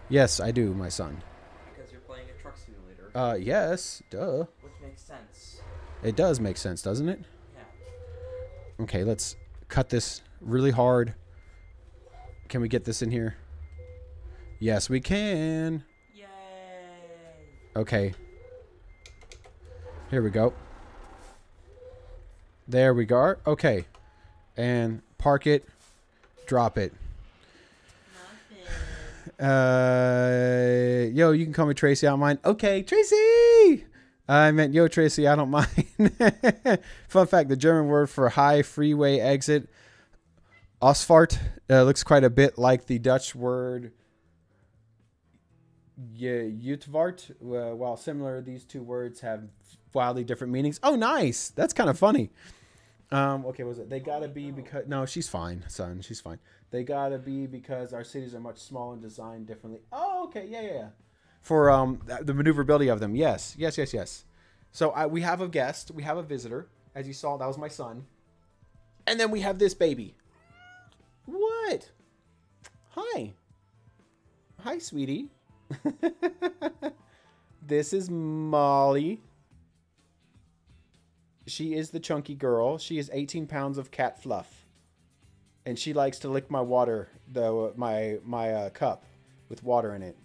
Yes, I do, my son. Because you're playing a truck simulator. Yes. Duh. Which makes sense. It does make sense, doesn't it? Yeah. Okay, let's cut this really hard. Can we get this in here? Yes, we can. Yay! Okay. Here we go. There we go. Okay. And park it. Drop it. Nothing. Yo, you can call me Tracy. I don't mind. Okay, Tracy! I meant, yo, Tracy, I don't mind. Fun fact, the German word for high freeway exit, Ausfahrt, looks quite a bit like the Dutch word Uitvaart. While similar, these two words have wildly different meanings. Oh, nice. That's kind of funny. Okay, what was it? They gotta be because... No, she's fine, son. She's fine. They gotta be because our cities are much smaller and designed differently. Oh, okay. Yeah. For the maneuverability of them. Yes. So we have a guest. We have a visitor. As you saw, that was my son. And then we have this baby. What? Hi. Hi, sweetie. This is Molly. She is the chunky girl. She is 18 pounds of cat fluff. And she likes to lick my water, my cup with water in it.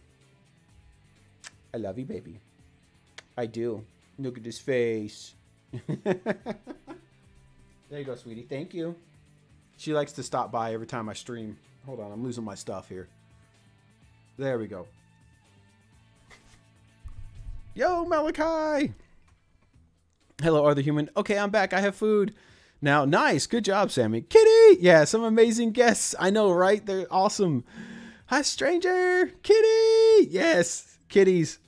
I love you, baby. I do. Look at his face. There you go, sweetie. Thank you. She likes to stop by every time I stream. Hold on, I'm losing my stuff here. There we go. Yo, Malachi! Hello, Other Human. Okay, I'm back. I have food. Now, nice. Good job, Sammy. Kitty! Yeah, some amazing guests. I know, right? They're awesome. Hi, stranger! Kitty! Yes, kitties.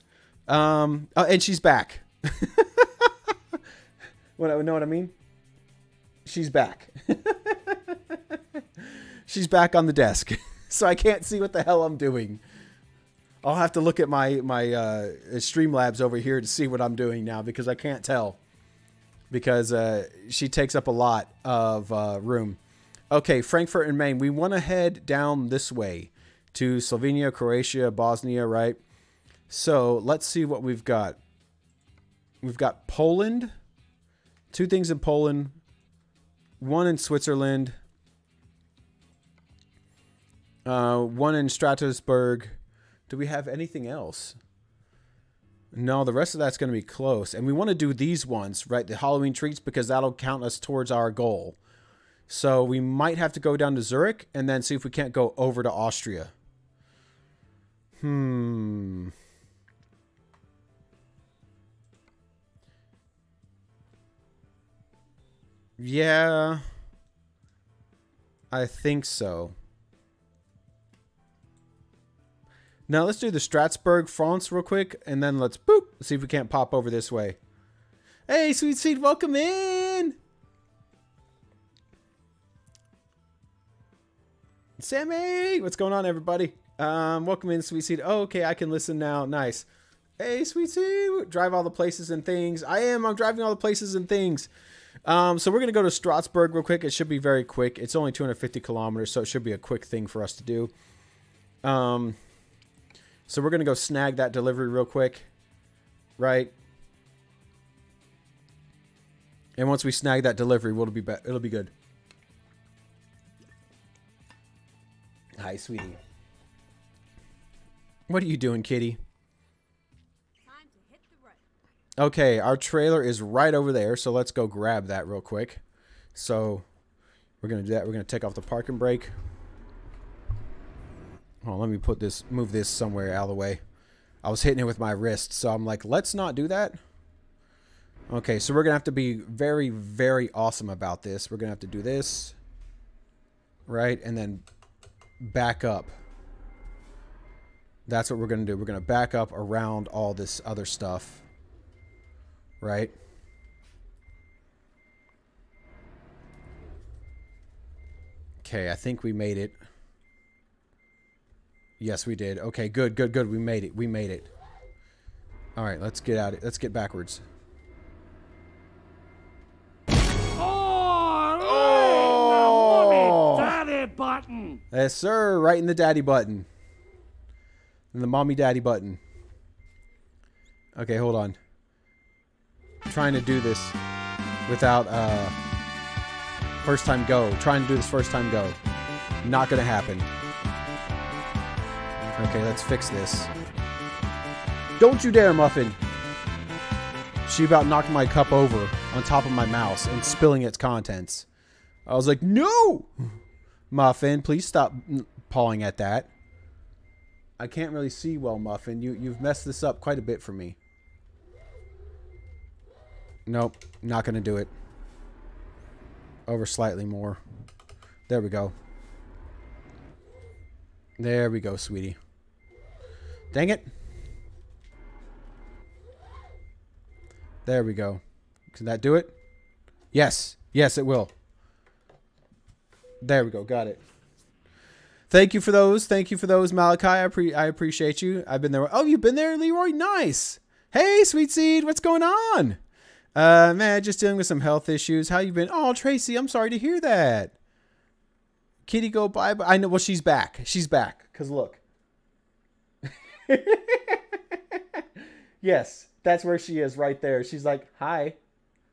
Oh, and she's back. Know what I mean? She's back. She's back on the desk. So I can't see what the hell I'm doing. I'll have to look at my Streamlabs over here to see what I'm doing now because I can't tell. Because she takes up a lot of room. Okay, Frankfurt and Maine. We want to head down this way to Slovenia, Croatia, Bosnia, right? So let's see what we've got. We've got Poland. 2 things in Poland. 1 in Switzerland. 1 in Strasbourg. Do we have anything else? No, the rest of that's going to be close. And we want to do these ones, right? The Hauloween treats, because that'll count us towards our goal. So we might have to go down to Zurich and then see if we can't go over to Austria. Yeah. I think so. Now let's do the Strasbourg, France real quick, and then let's boop, see if we can't pop over this way. Hey, Sweet Seed, welcome in! Sammy! What's going on, everybody? Welcome in, Sweet Seed. Oh, okay, I can listen now. Nice. Hey, Sweet Seed! Drive all the places and things. I'm driving all the places and things. So we're going to go to Strasbourg real quick. It should be very quick. It's only 250 kilometers, so it should be a quick thing for us to do. So we're going to go snag that delivery real quick, right? And once we snag that delivery, it'll be good. Hi, sweetie. What are you doing, kitty? Time to hit the road. Okay, our trailer is right over there, so let's go grab that real quick. So we're going to do that. We're going to take off the parking brake. Oh, let me move this somewhere out of the way. I was hitting it with my wrist, so I'm like, let's not do that. Okay, so we're going to have to be very, very awesome about this. We're going to have to do this, right? And then back up. That's what we're going to do. We're going to back up around all this other stuff, right? Okay, I think we made it. Yes, we did. Okay, good, good, good. We made it. We made it. All right, let's get out. Let's get backwards. Oh! Daddy button. Yes, sir. Right in the daddy button. And the mommy daddy button. Okay, hold on. I'm trying to do this without first time go. Trying to do this first time go. Not gonna happen. Okay, let's fix this. Don't you dare, Muffin! She about knocked my cup over on top of my mouse and spilling its contents. I was like, no! Muffin, please stop pawing at that. I can't really see well, Muffin. You've messed this up quite a bit for me. Nope, not gonna do it. Over slightly more. There we go. There we go, sweetie. Dang it. There we go. Can that do it? Yes. Yes, it will. There we go. Got it. Thank you for those. Thank you for those, Malachi. I appreciate you. I've been there. Oh, you've been there, Leroy? Nice. Hey, Sweet Seed. What's going on? Man, just dealing with some health issues. How you been? Oh, Tracy, I'm sorry to hear that. Kitty go bye. I know. Well, she's back. She's back. Because look. Yes, that's where she is right there. She's like, hi.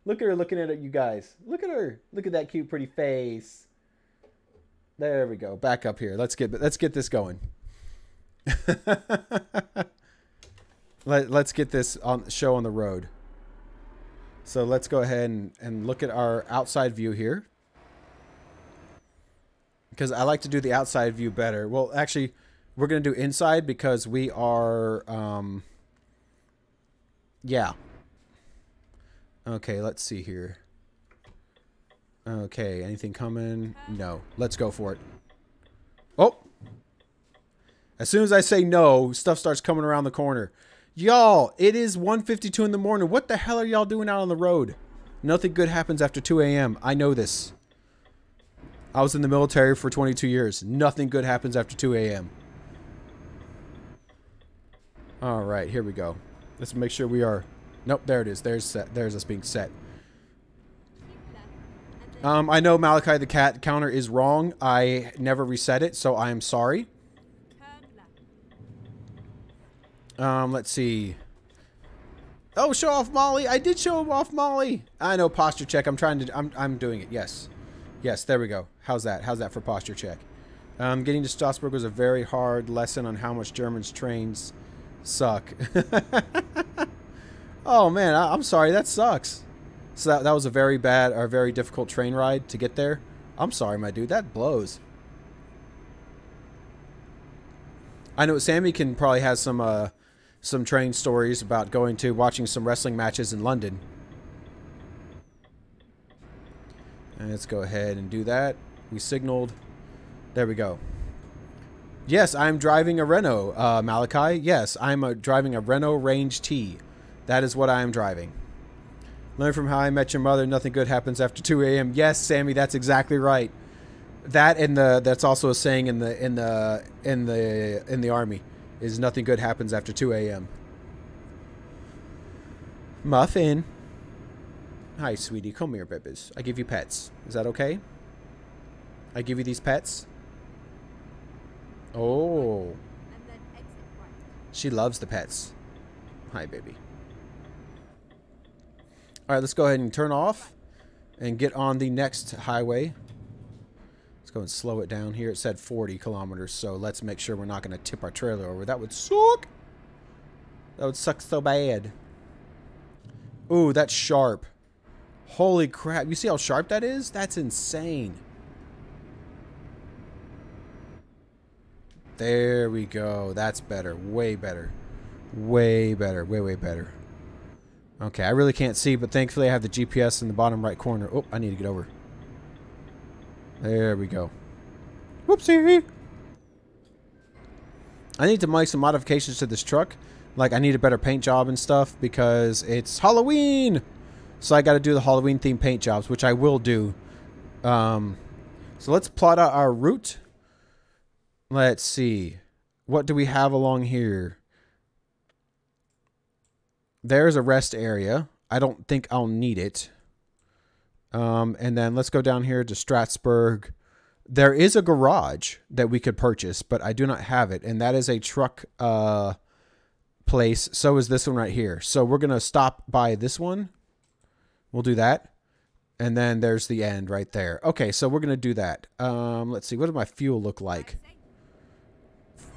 Look at her looking at you guys. Look at her. Look at that cute, pretty face. There we go. Back up here. Let's get this going. Let's get this show on the road. So let's go ahead and look at our outside view here. Because I like to do the outside view better. Well, actually, we're going to do inside because we are... yeah. Okay, let's see here. Okay, anything coming? No. Let's go for it. Oh! As soon as I say no, stuff starts coming around the corner. Y'all, it is 1:52 in the morning. What the hell are y'all doing out on the road? Nothing good happens after 2 a.m. I know this. I was in the military for 22 years. Nothing good happens after 2 a.m. Alright, here we go. Let's make sure we are... Nope, there it is. There's us being set. I know Malachi the cat counter is wrong. I never reset it, so I am sorry. Let's see. Oh, show off Molly. I did show off Molly. I know, posture check. I'm doing it. Yes. Yes, there we go. How's that? How's that for posture check? Getting to Strasbourg was a very hard lesson on how much Germans trains suck. Oh, man, I'm sorry. That sucks. So that was a very bad or very difficult train ride to get there. I'm sorry, my dude. That blows. I know Sammy can probably has some train stories about going to watching some wrestling matches in London. And let's go ahead and do that. We signaled. There we go. Yes, I'm driving a Renault, Malachi. Yes, I'm driving a Renault Range T. That is what I am driving. Learn from How I Met Your Mother. Nothing good happens after 2 a.m. Yes, Sammy, that's exactly right. That and that's also a saying in the army is nothing good happens after 2 a.m. Muffin. Hi, sweetie. Come here, babies. I give you pets. Is that okay? I give you these pets. Oh. She loves the pets. Hi, baby. All right, let's go ahead and turn off and get on the next highway. Let's go and slow it down here. It said 40 kilometers, so let's make sure we're not going to tip our trailer over. That would suck. That would suck so bad. Ooh, that's sharp. Holy crap. You see how sharp that is? That's insane. There we go. That's better. Way better. Way better. Way, way better. Okay, I really can't see, but thankfully I have the GPS in the bottom right corner. Oh, I need to get over. There we go. Whoopsie. I need to make some modifications to this truck. Like, I need a better paint job and stuff because it's Halloween. So I got to do the Halloween themed paint jobs, which I will do. So let's plot out our route. Let's see. What do we have along here? There's a rest area. I don't think I'll need it. And then let's go down here to Strasbourg. There is a garage that we could purchase, but I do not have it. And that is a truck place. So is this one right here. So we're going to stop by this one. We'll do that. And then there's the end right there. Okay, so we're going to do that. Let's see. What does my fuel look like?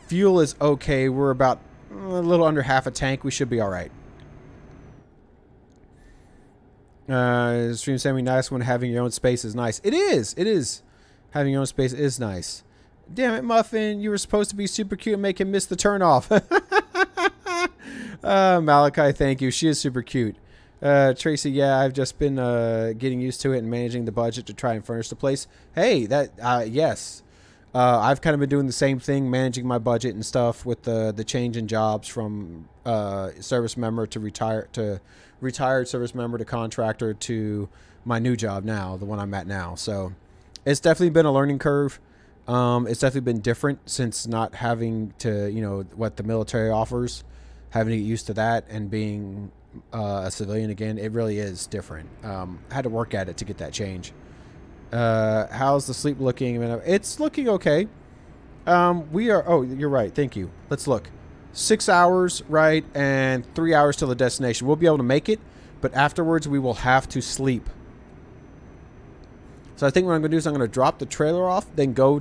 Fuel is okay. We're about a little under half a tank. We should be all right. Stream Sammy, nice when having your own space is nice. It is. It is. Having your own space is nice. Damn it, Muffin. You were supposed to be super cute and make him miss the turnoff. Malachi, thank you. She is super cute. Tracy, yeah, I've just been getting used to it and managing the budget to try and furnish the place. Hey, that yes. I've kind of been doing the same thing, managing my budget and stuff with the change in jobs from service member to retired service member to contractor to my new job now, the one I'm at now. So it's definitely been a learning curve. It's definitely been different since not having to, you know, what the military offers, having to get used to that and being a civilian again. It really is different. I had to work at it to get that change. How's the sleep looking? It's looking okay. We are, oh, you're right. Thank you. Let's look. 6 hours, right? And 3 hours till the destination. We'll be able to make it, but afterwards we will have to sleep. So I think what I'm going to do is I'm going to drop the trailer off, then go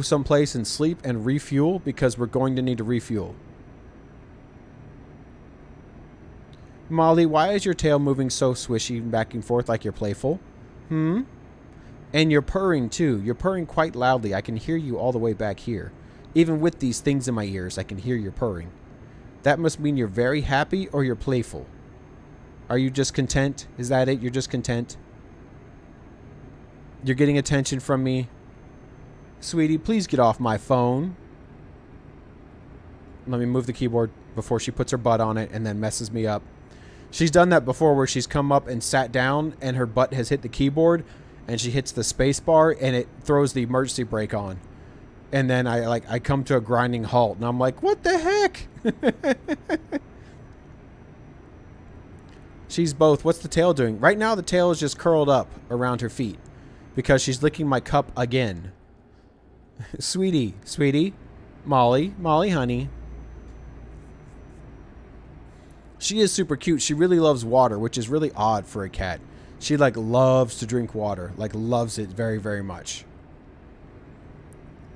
someplace and sleep and refuel because we're going to need to refuel. Molly, why is your tail moving so swishy back and forth like you're playful? Hmm? And you're purring too. You're purring quite loudly. I can hear you all the way back here. Even with these things in my ears, I can hear your purring. That must mean you're very happy or you're playful. Are you just content? Is that it? You're just content? You're getting attention from me? Sweetie, please get off my phone. Let me move the keyboard before she puts her butt on it and then messes me up. She's done that before where she's come up and sat down and her butt has hit the keyboard and she hits the space bar and it throws the emergency brake on. And then I come to a grinding halt and I'm like, what the heck? She's both. What's the tail doing? Right now the tail is just curled up around her feet because she's licking my cup again. Sweetie, sweetie, Molly, honey. She is super cute. She really loves water, which is really odd for a cat. She like loves to drink water, like loves it very, very much.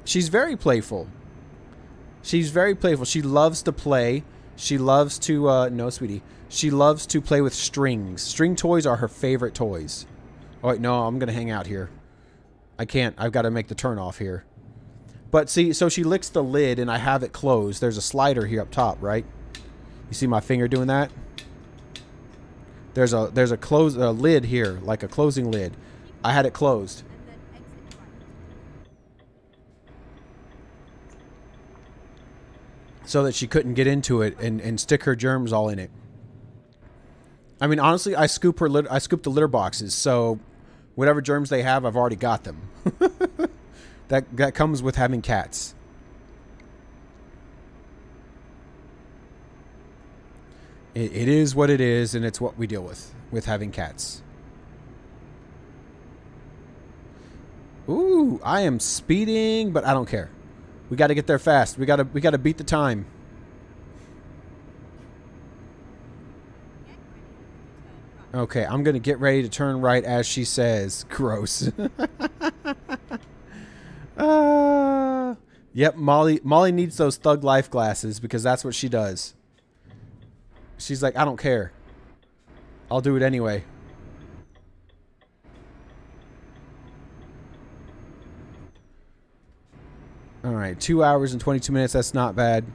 She's very playful. She's very playful. She loves to play. She loves to, no, sweetie. She loves to play with strings. String toys are her favorite toys. Oh, wait, no, I'm going to hang out here. I can't. I've got to make the turn off here. But see, so she licks the lid and I have it closed. There's a slider here up top, right? You see my finger doing that? There's a lid here, like a closing lid. I had it closed. And then exit right. So that she couldn't get into it and stick her germs all in it. I mean, honestly, I scoop the litter boxes, so whatever germs they have, I've already got them. That comes with having cats. It is what it is, and it's what we deal with having cats. Ooh, I am speeding, but I don't care. We got to get there fast. We got to beat the time. Okay, I'm going to get ready to turn right as she says. Gross. Yep, Molly needs those Thug Life glasses because that's what she does. She's like, I don't care. I'll do it anyway. All right, 2 hours and 22 minutes. That's not bad.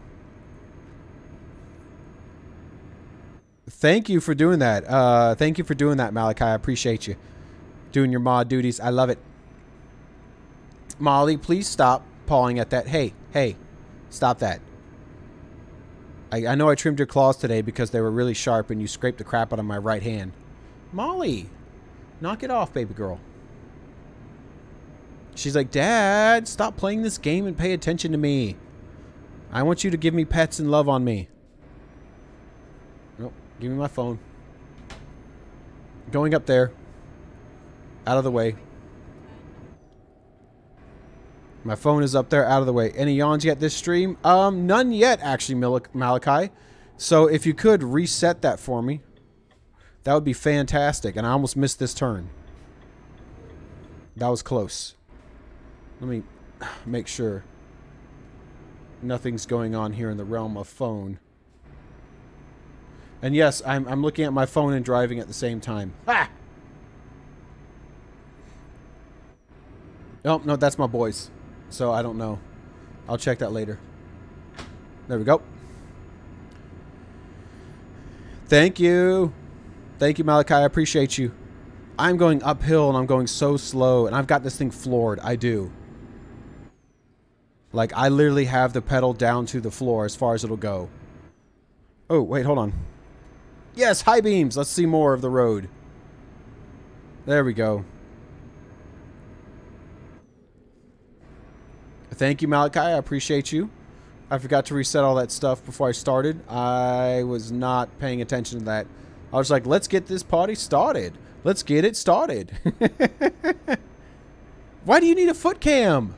Thank you for doing that. Thank you for doing that, Malachi. I appreciate you doing your mod duties. I love it. Molly, please stop pawing at that. Hey, stop that. I know I trimmed your claws today because they were really sharp and you scraped the crap out of my right hand. Molly, knock it off, baby girl. She's like, Dad, stop playing this game and pay attention to me. I want you to give me pets and love on me. Nope, give me my phone. Going up there. Out of the way. My phone is up there, out of the way. Any yawns yet this stream? None yet, actually, Malachi. So if you could reset that for me, that would be fantastic. And I almost missed this turn. That was close. Let me make sure nothing's going on here in the realm of phone. And yes, I'm looking at my phone and driving at the same time. Ha! Oh, no, that's my boys. So I don't know. I'll check that later. There we go. Thank you. Thank you, Malachi. I appreciate you. I'm going uphill and I'm going so slow. And I've got this thing floored. I do. Like, I literally have the pedal down to the floor as far as it'll go. Oh, wait, hold on. Yes, high beams. Let's see more of the road. There we go. Thank you, Malachi. I appreciate you. I forgot to reset all that stuff before I started. I was not paying attention to that. I was like, let's get this party started. Let's get it started. Why do you need a foot cam?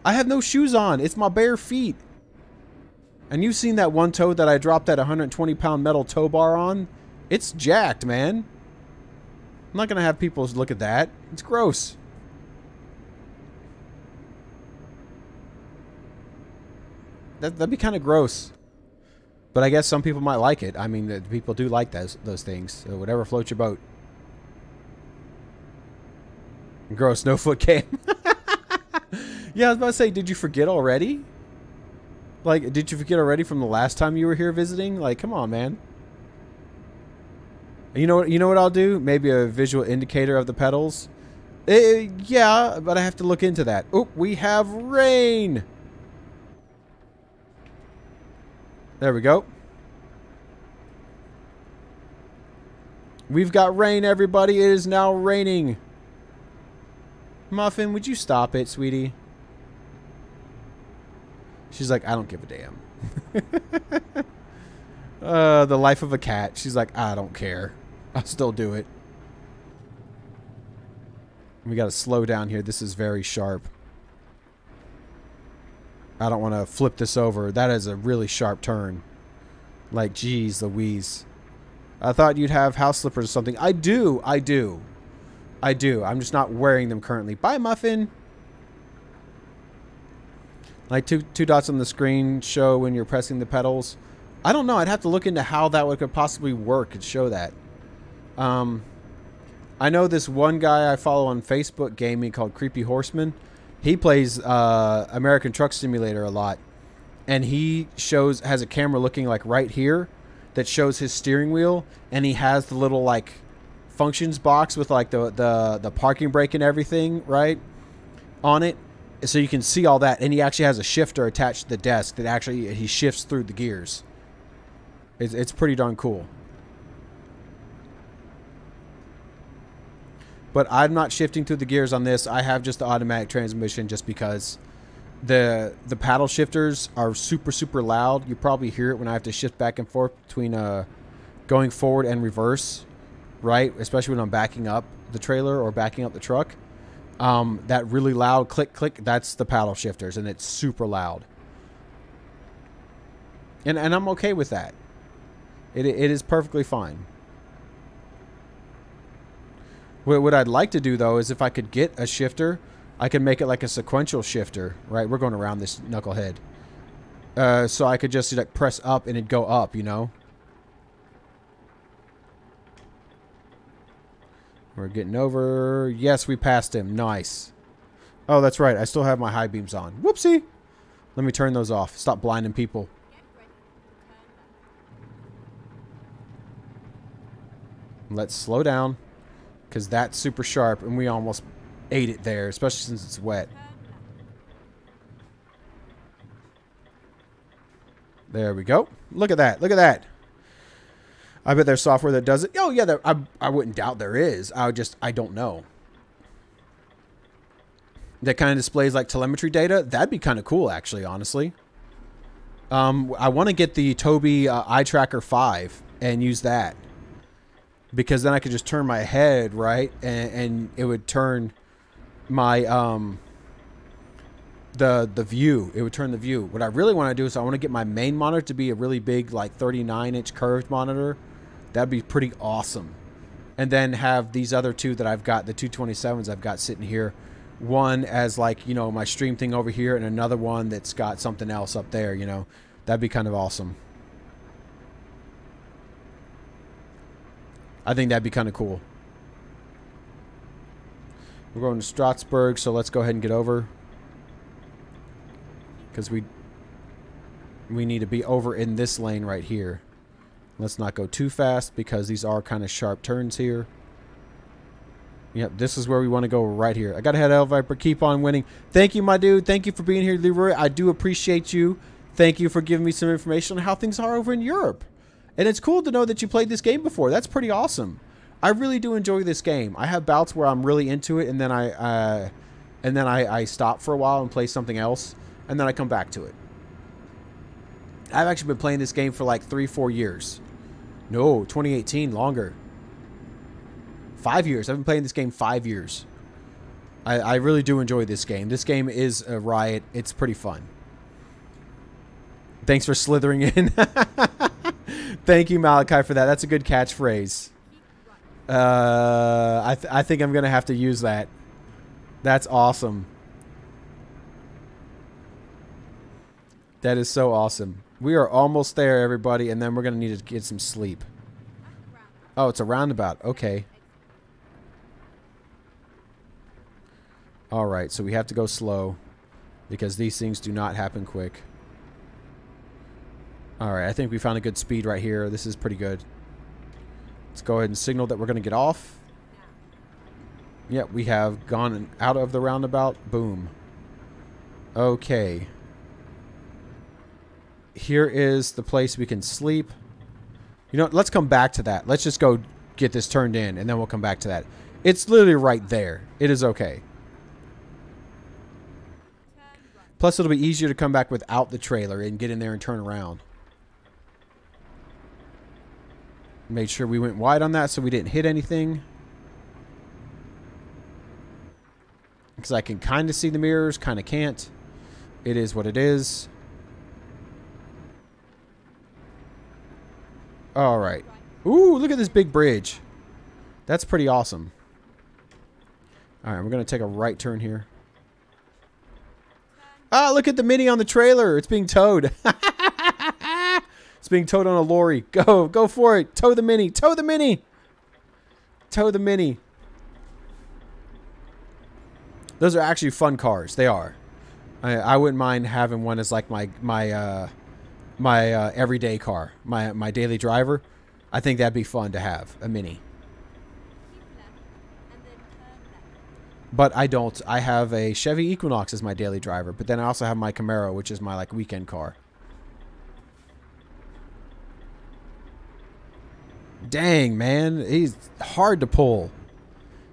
I have no shoes on. It's my bare feet. And you've seen that one toe that I dropped that 120-pound metal tow bar on? It's jacked, man. I'm not going to have people look at that. It's gross. That'd be kind of gross. But I guess some people might like it. I mean, the people do like those things. So whatever floats your boat. Gross, no foot cam. Yeah, I was about to say, did you forget already? Like, did you forget already from the last time you were here visiting? Like, come on, man. You know what I'll do? Maybe a visual indicator of the pedals. Yeah, but I have to look into that. Oh, we have rain. There we go. We've got rain, everybody. It is now raining. Muffin, would you stop it, sweetie? She's like, I don't give a damn. The life of a cat. She's like, I don't care. I'll still do it. We got to slow down here. This is very sharp. I don't want to flip this over. That is a really sharp turn. Like, geez Louise. I thought you'd have house slippers or something. I do. I do. I do. I'm just not wearing them currently. Bye, Muffin. Like two dots on the screen show when you're pressing the pedals. I don't know. I'd have to look into how that could possibly work and show that. I know this one guy I follow on Facebook gaming called Creepy Horseman. He plays American Truck Simulator a lot. And he has a camera looking like right here that shows his steering wheel. And he has the little like functions box with like the parking brake and everything, right, on it. So you can see all that. And he actually has a shifter attached to the desk that actually he shifts through the gears. It's pretty darn cool. But I'm not shifting through the gears on this. I have just the automatic transmission just because the paddle shifters are super loud. You probably hear it when I have to shift back and forth between going forward and reverse, right? Especially when I'm backing up the trailer or backing up the truck. That really loud click, that's the paddle shifters, and it's super loud. And I'm okay with that. It is perfectly fine. What I'd like to do, though, is if I could get a shifter, I could make it like a sequential shifter, right? We're going around this knucklehead. So I could just like press up and it'd go up, you know? We're getting over. Yes, we passed him. Nice. Oh, that's right. I still have my high beams on. Whoopsie. Let me turn those off. Stop blinding people. Let's slow down, because that's super sharp, and we almost ate it there, especially since it's wet. There we go. Look at that. Look at that. I bet there's software that does it. Oh, yeah, I wouldn't doubt there is. I don't know. That kind of displays like telemetry data. That'd be kind of cool, actually, honestly. I want to get the Tobii Eye Tracker 5 and use that. Because then I could just turn my head, right? And it would turn my, the view. It would turn the view. What I really want to do is I want to get my main monitor to be a really big, like 39-inch curved monitor. That'd be pretty awesome. And then have these other two that I've got, the 227s I've got sitting here. One as like, you know, my stream thing over here, and another one that's got something else up there, you know. That'd be kind of awesome. I think that'd be kind of cool. We're going to Strasbourg, so let's go ahead and get over. Because we need to be over in this lane right here. Let's not go too fast because these are kind of sharp turns here. Yep, this is where we want to go right here. I got to head out, Viper. Keep on winning. Thank you, my dude. Thank you for being here, Leroy. I do appreciate you. Thank you for giving me some information on how things are over in Europe. And it's cool to know that you played this game before. That's pretty awesome. I really do enjoy this game. I have bouts where I'm really into it, and then I stop for a while and play something else, and then I come back to it. I've actually been playing this game for like 3-4 years. No, 2018, longer. 5 years. I've been playing this game 5 years. I really do enjoy this game. This game is a riot. It's pretty fun. Thanks for slithering in. Thank you, Malachi, for that. That's a good catchphrase. I think I'm going to have to use that. That's awesome. That is so awesome. We are almost there, everybody, and then we're going to need to get some sleep. Oh, it's a roundabout. Okay. All right, so we have to go slow because these things do not happen quick. All right, I think we found a good speed right here. This is pretty good. Let's go ahead and signal that we're going to get off. Yep, we have gone out of the roundabout. Boom. Okay. Here is the place we can sleep. You know, let's come back to that. Let's just go get this turned in, and then we'll come back to that. It's literally right there. It is okay. Plus, it'll be easier to come back without the trailer and get in there and turn around. Made sure we went wide on that so we didn't hit anything. Because I can kind of see the mirrors, kind of can't. It is what it is. All right. Ooh, look at this big bridge. That's pretty awesome. All right, we're going to take a right turn here. Ah, look at the Mini on the trailer. It's being towed. It's being towed on a lorry. Go for it. Tow the Mini. Tow the Mini. Tow the Mini. Those are actually fun cars. They are. I wouldn't mind having one as like my everyday car, my daily driver. I think that'd be fun to have a Mini. But I don't. I have a Chevy Equinox as my daily driver, but then I also have my Camaro, which is my like weekend car. Dang, man, he's hard to pull.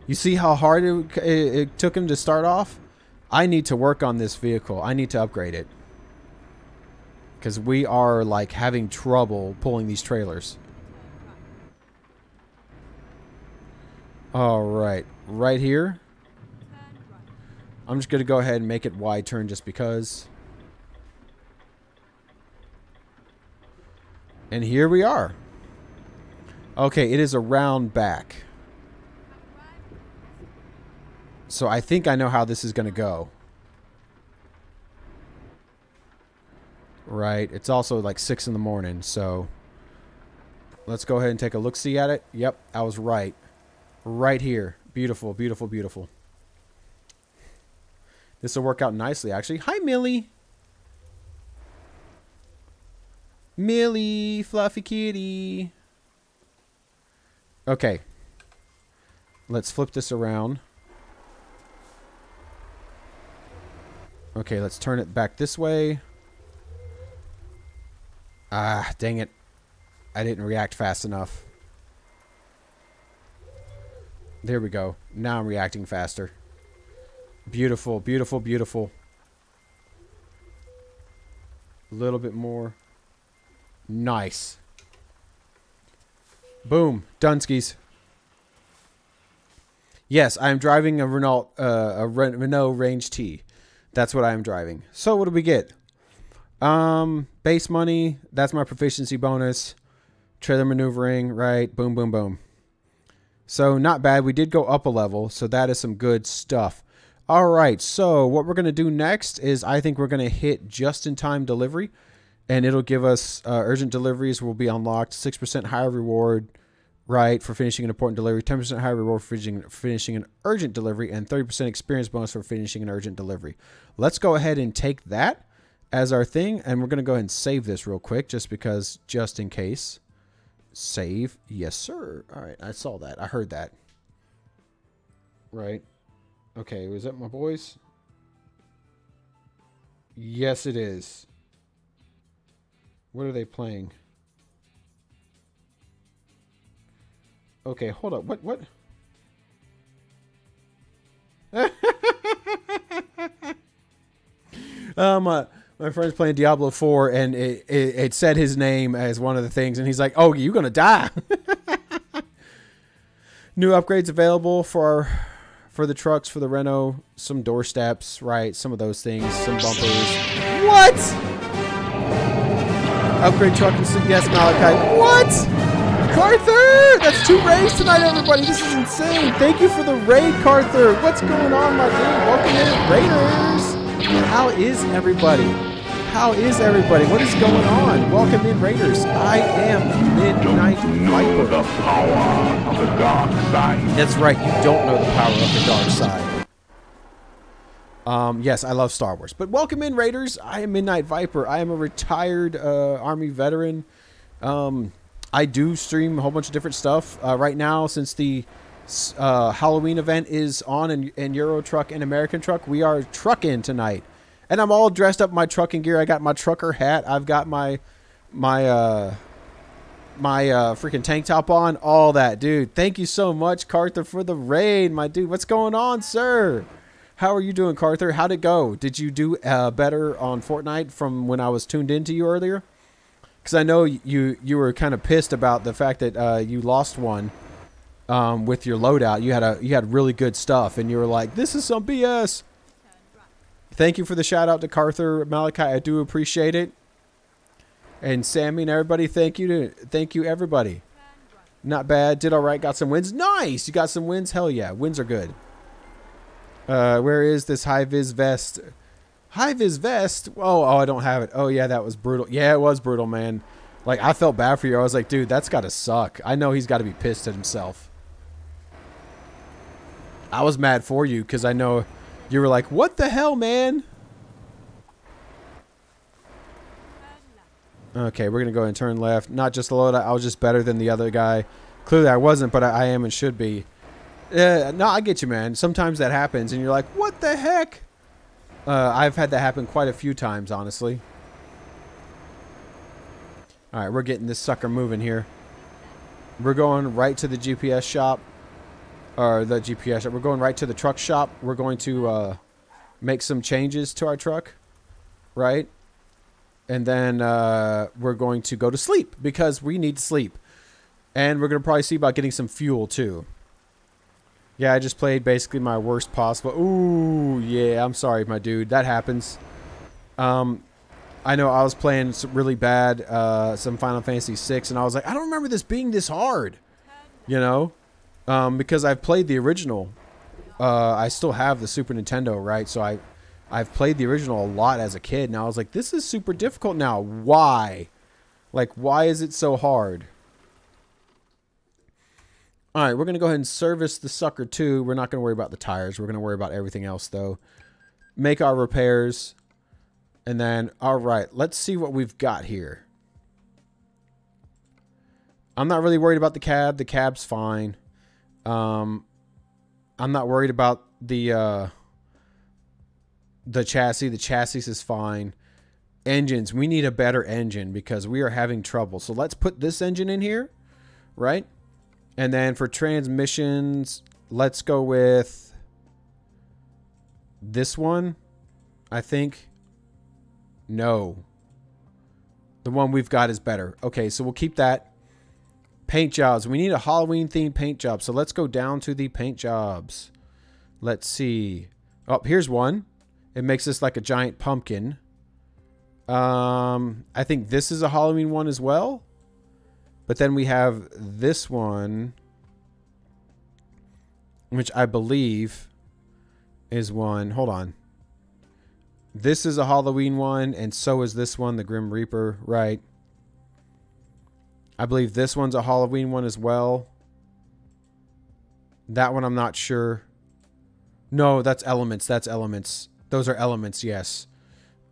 You see how hard it took him to start off? I need to work on this vehicle. I need to upgrade it. Because we are like having trouble pulling these trailers. Alright. Right here. I'm just going to go ahead and make it wide turn just because. And here we are. Okay, it is a round back. So I think I know how this is going to go. Right. It's also like 6 in the morning, so let's go ahead and take a look-see at it. Yep, I was right. Right here. Beautiful, beautiful, beautiful. This will work out nicely, actually. Hi, Millie. Millie, fluffy kitty. Okay. Let's flip this around. Okay, let's turn it back this way. Ah, dang it. I didn't react fast enough. There we go. Now I'm reacting faster. Beautiful, beautiful, beautiful. A little bit more. Nice. Boom. Dunskies. Yes, I am driving a Renault Range T. That's what I am driving. So what do we get? Base money. That's my proficiency bonus. Trailer maneuvering. Right. Boom, boom, boom. So not bad. We did go up a level. So that is some good stuff. All right. So what we're going to do next is I think we're going to hit just-in-time delivery. And it'll give us urgent deliveries will be unlocked. 6% higher reward. Right, for finishing an important delivery, 10% higher reward for finishing an urgent delivery, and 30% experience bonus for finishing an urgent delivery. Let's go ahead and take that as our thing, and we're going to go ahead and save this real quick, just because, just in case. Save. Yes, sir. All right, I saw that. I heard that. Right. Okay, was that my boys? Yes, it is. What are they playing? Okay, hold up. What? My friend's playing Diablo 4, and it said his name as one of the things, and he's like, "Oh, you're gonna die." New upgrades available for the trucks, for the Renault. Some door steps, right? Some of those things. Some bumpers. What? Upgrade truck and yes, Malachi. What? Carther! That's 2 raids tonight, everybody. This is insane. Thank you for the raid, Carther. What's going on, my dude? Welcome in, Raiders. How is everybody? How is everybody? What is going on? Welcome in, Raiders. I am Midnight Viper. The power of the dark side. That's right, you don't know the power of the dark side. Yes, I love Star Wars. But welcome in, Raiders. I am Midnight Viper. I am a retired Army veteran. I do stream a whole bunch of different stuff. Right now, since the Hauloween event is on in Euro Truck and American Truck, we are trucking tonight. And I'm all dressed up in my trucking gear. I got my trucker hat. I've got my freaking tank top on. All that, dude. Thank you so much, Carther, for the raid, my dude. What's going on, sir? How are you doing, Carther? How'd it go? Did you do better on Fortnite from when I was tuned into you earlier? Because I know you were kind of pissed about the fact that you lost one with your loadout. You had really good stuff, and you were like, "This is some BS." Thank you for the shout out to Carther, Malachi. I do appreciate it. And Sammy and everybody, thank you everybody. Not bad. Did all right. Got some wins. Nice. You got some wins. Hell yeah. Wins are good. Where is this high-vis vest? High-vis vest? Oh, I don't have it. Oh, yeah, that was brutal. Yeah, it was brutal, man. Like, I felt bad for you. I was like, dude, that's got to suck. I know he's got to be pissed at himself. I was mad for you because I know you were like, what the hell, man? Okay, we're going to go and turn left. Not just a loadout. I was just better than the other guy. Clearly, I wasn't, but I am and should be. No, I get you, man. Sometimes that happens, and you're like, what the heck? I've had that happen quite a few times, honestly. All right, we're getting this sucker moving here. We're going right to the GPS shop. Or the GPS shop. We're going right to the truck shop. We're going to make some changes to our truck. Right? And then we're going to go to sleep, because we need to sleep. And we're going to probably see about getting some fuel, too. Yeah, I just played basically my worst possible. Ooh, yeah, I'm sorry, my dude. That happens. I know I was playing some really bad, some Final Fantasy VI, and I was like, I don't remember this being this hard. You know? Because I've played the original. I still have the Super Nintendo, right? So I've played the original a lot as a kid, and I was like, this is super difficult now. Why? Like, why is it so hard? All right, we're going to go ahead and service the sucker too. We're not going to worry about the tires. We're going to worry about everything else, though. Make our repairs. And then, all right, let's see what we've got here. I'm not really worried about the cab. The cab's fine. I'm not worried about the chassis. The chassis is fine. Engines. We need a better engine because we are having trouble. So let's put this engine in here, right? And then for transmissions, let's go with this one, I think. No. The one we've got is better. Okay, so we'll keep that. Paint jobs. We need a Halloween-themed paint job. So let's go down to the paint jobs. Let's see. Oh, here's one. It makes this like a giant pumpkin. I think this is a Halloween one as well. But then we have this one, which I believe is one. Hold on. This is a Halloween one, and so is this one, the Grim Reaper, right? I believe this one's a Halloween one as well. That one I'm not sure. No, that's Elements. That's Elements. Those are Elements, yes.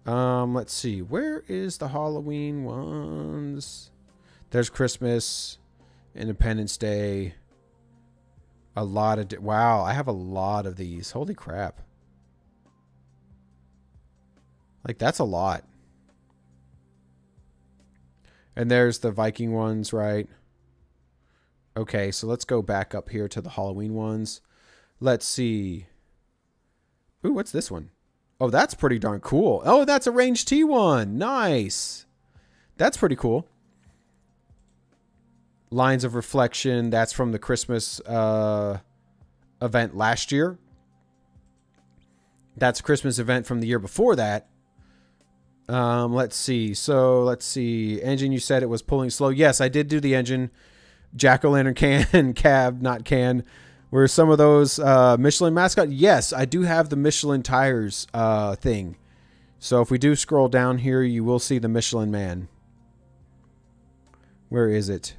Let's see. Where is the Halloween ones? There's Christmas, Independence Day. A lot of... Wow, I have a lot of these. Holy crap. Like, that's a lot. And there's the Viking ones, right? Okay, so let's go back up here to the Halloween ones. Let's see. Ooh, what's this one? Oh, that's pretty darn cool. Oh, that's a Range T one. Nice. That's pretty cool. Lines of Reflection. That's from the Christmas event last year. That's a Christmas event from the year before that. Let's see. So let's see. Engine, you said it was pulling slow. Yes, I did do the engine. Jack-o'-lantern can, cab, not can. Were some of those Michelin mascot? Yes, I do have the Michelin tires thing. So if we do scroll down here, you will see the Michelin Man. Where is it?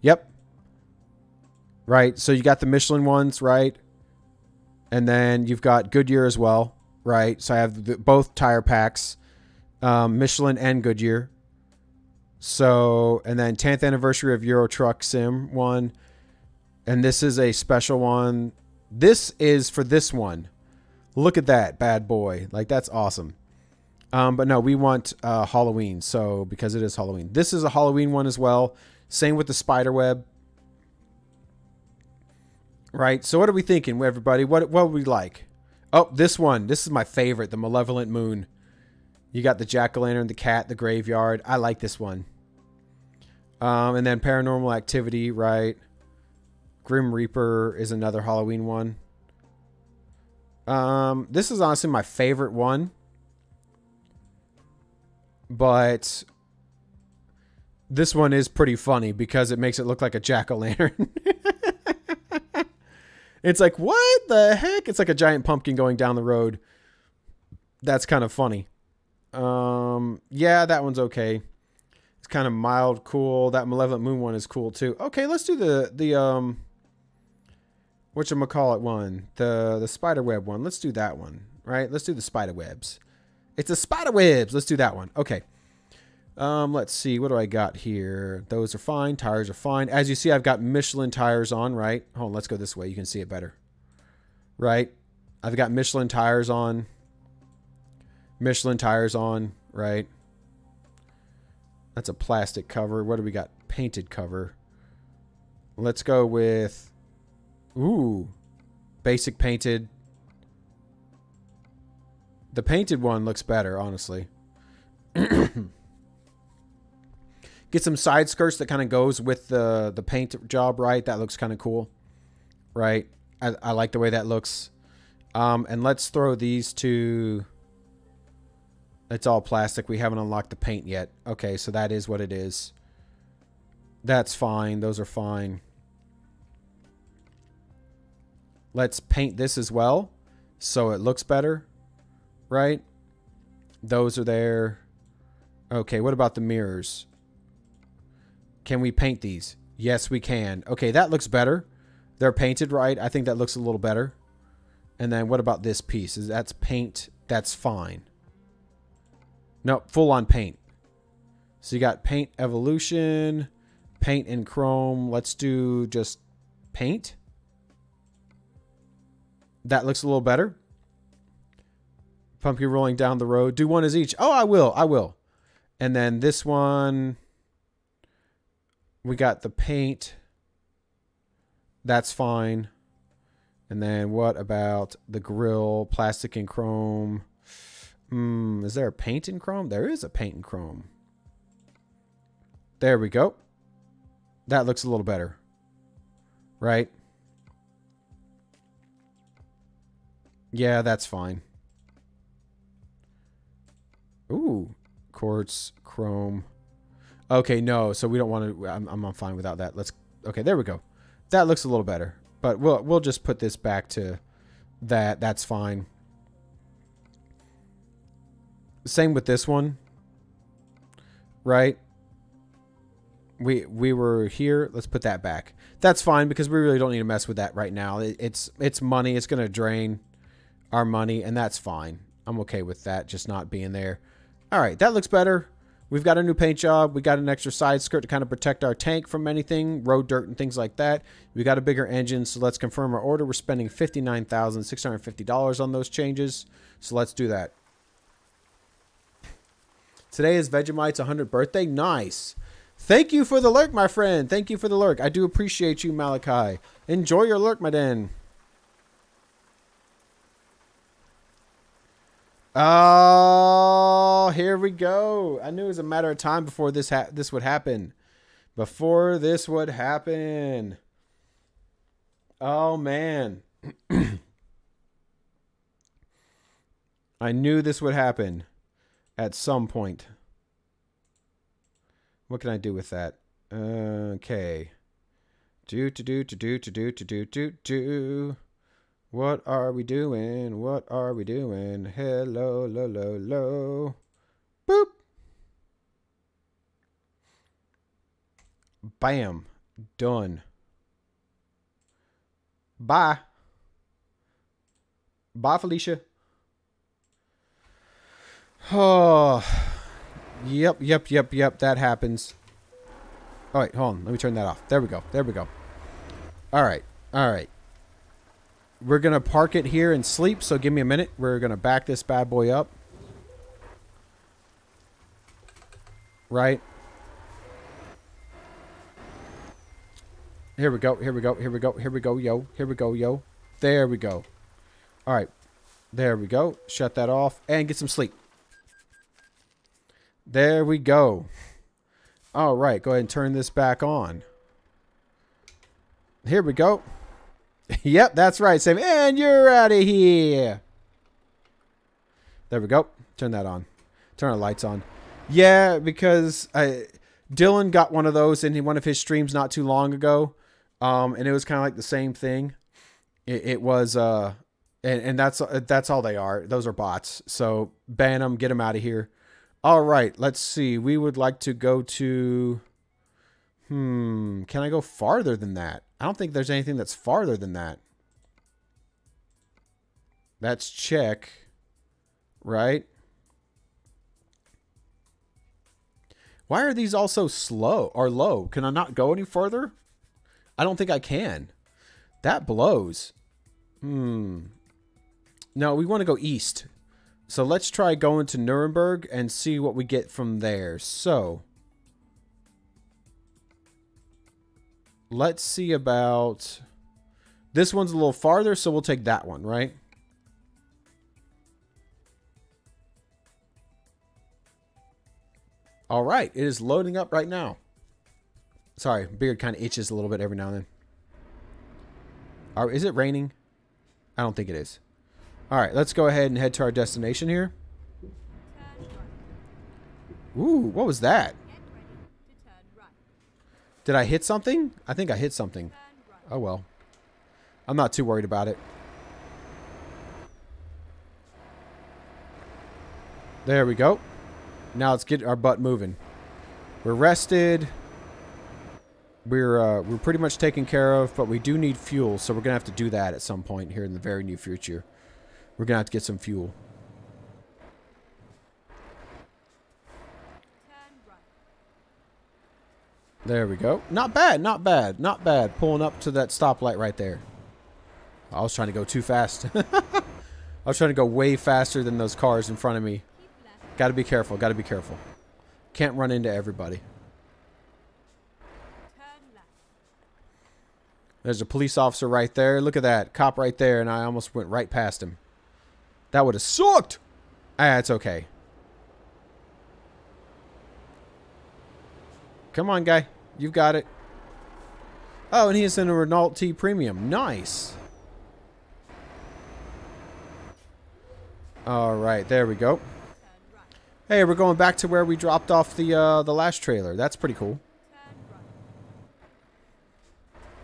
Yep. Right. So you got the Michelin ones, right? And then you've got Goodyear as well, right? So I have both tire packs, Michelin and Goodyear. So, and then 10th anniversary of Euro Truck Sim one. And this is a special one. This is for this one. Look at that bad boy. Like, that's awesome. But no, we want Hauloween. So, because it is Halloween. This is a Halloween one as well. Same with the spider web. Right. So what are we thinking, everybody? What would we like? Oh, this one. This is my favorite. The Malevolent Moon. You got the jack-o'-lantern, the cat, the graveyard. I like this one. And then Paranormal Activity, right? Grim Reaper is another Halloween one. This is honestly my favorite one. But this one is pretty funny because it makes it look like a jack-o'-lantern. It's like, what the heck? It's like a giant pumpkin going down the road. That's kind of funny. Yeah, that one's okay. It's kind of mild, cool. That Malevolent Moon one is cool too. Okay, let's do the whatchamacallit one. The spider web one. Let's do that one. Right? Let's do the spider webs. It's the spider webs. Let's do that one. Okay. Let's see. What do I got here? Those are fine. Tires are fine. As you see, I've got Michelin tires on, right? Hold on, let's go this way. You can see it better. Right? I've got Michelin tires on. Michelin tires on, right? That's a plastic cover. What do we got? Painted cover. Let's go with... Ooh. Basic painted. The painted one looks better, honestly. Get some side skirts that kind of goes with the paint job, right? That looks kind of cool, right? I like the way that looks. And let's throw these two... It's all plastic. We haven't unlocked the paint yet. Okay, so that is what it is. That's fine. Those are fine. Let's paint this as well so it looks better, right? Those are there. Okay, what about the mirrors? Can we paint these? Yes, we can. Okay, that looks better. They're painted right. I think that looks a little better. And then what about this piece? That's paint. That's fine. No, full on paint. So you got paint evolution, paint and chrome. Let's do just paint. That looks a little better. Pumpkin rolling down the road. Do one as each. Oh, I will. I will. And then this one, we got the paint. That's fine. And then what about the grill, plastic and chrome? Is there a paint in chrome? There is a paint in chrome. There we go. That looks a little better. Right? Yeah, that's fine. Ooh. Quartz, chrome. Okay, no. So we don't want to... I'm fine without that. Let's... Okay, there we go. That looks a little better. But we'll just put this back to that. That's fine. Same with this one, right? We were here. Let's put that back. That's fine because we really don't need to mess with that right now. It's money. It's going to drain our money, and that's fine. I'm okay with that just not being there. All right, that looks better. We've got a new paint job. We got an extra side skirt to kind of protect our tank from anything, road dirt and things like that. We got a bigger engine, so let's confirm our order. We're spending $59,650 on those changes, so let's do that. Today is Vegemite's 100th birthday. Nice. Thank you for the lurk, my friend. Thank you for the lurk. I do appreciate you, Malachi. Enjoy your lurk, my den. Oh, here we go. I knew it was a matter of time before this would happen. Before this would happen. Oh, man. I knew this would happen. At some point. What can I do with that? Okay. What are we doing? What are we doing? Hello, lo, lo, lo. Boop. Bam. Done. Bye. Bye, Felicia. Oh. Yep. That happens. Oh, wait, hold on. Let me turn that off. There we go. All right. We're going to park it here and sleep, so give me a minute. We're going to back this bad boy up. Right. Here we go, yo. Here we go, yo. There we go. All right. There we go. Shut that off and get some sleep. There we go. All right. Go ahead and turn this back on. Here we go. Yep, that's right, Sam. And you're out of here. There we go. Turn that on. Turn the lights on. Yeah, because Dylan got one of those in one of his streams not too long ago. And it was kind of like the same thing. It was, and that's all they are. Those are bots. So ban them, get them out of here. All right, let's see. We would like to go to, can I go farther than that? I don't think there's anything that's farther than that. That's check, right? Why are these all so slow or low? Can I not go any further? I don't think I can. That blows. No, we want to go east. So let's try going to Nuremberg and see what we get from there. So let's see about... This one's a little farther, so we'll take that one, right? All right, it is loading up right now. Sorry, beard kind of itches a little bit every now and then. Is it raining? I don't think it is. All right, let's go ahead and head to our destination here. Ooh, what was that? Did I hit something? I think I hit something. Oh, well. I'm not too worried about it. There we go. Now let's get our butt moving. We're rested. We're pretty much taken care of, but we do need fuel, so we're going to have to do that at some point here in the very near future. We're going to have to get some fuel. There we go. Not bad, not bad, not bad. Pulling up to that stoplight right there. I was trying to go too fast. I was trying to go way faster than those cars in front of me. Got to be careful, got to be careful. Can't run into everybody. There's a police officer right there. Look at that. Cop right there, and I almost went right past him. That would have sucked. Ah, it's okay. Come on, guy. You've got it. Oh, and he is in a Renault T Premium. Nice. All right, there we go. Hey, we're going back to where we dropped off the last trailer. That's pretty cool.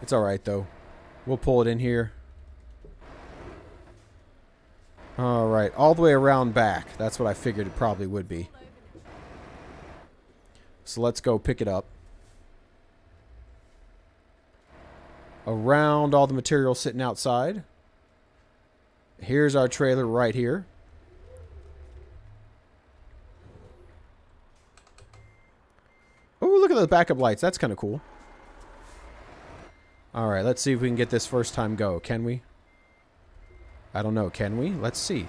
It's all right, though. We'll pull it in here. All right, all the way around back. That's what I figured it probably would be. So let's go pick it up. Around all the material sitting outside. Here's our trailer right here. Oh, look at the backup lights. That's kind of cool. All right, let's see if we can get this first time go. Can we? I don't know. Can we? Let's see.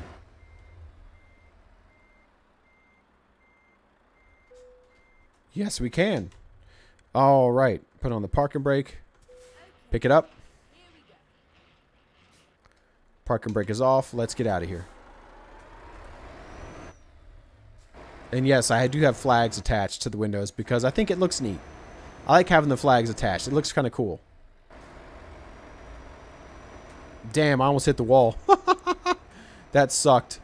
Yes, we can. All right. Put on the parking brake. Pick it up. Parking brake is off. Let's get out of here. And yes, I do have flags attached to the windows because I think it looks neat. I like having the flags attached. It looks kind of cool. Damn, I almost hit the wall. That sucked.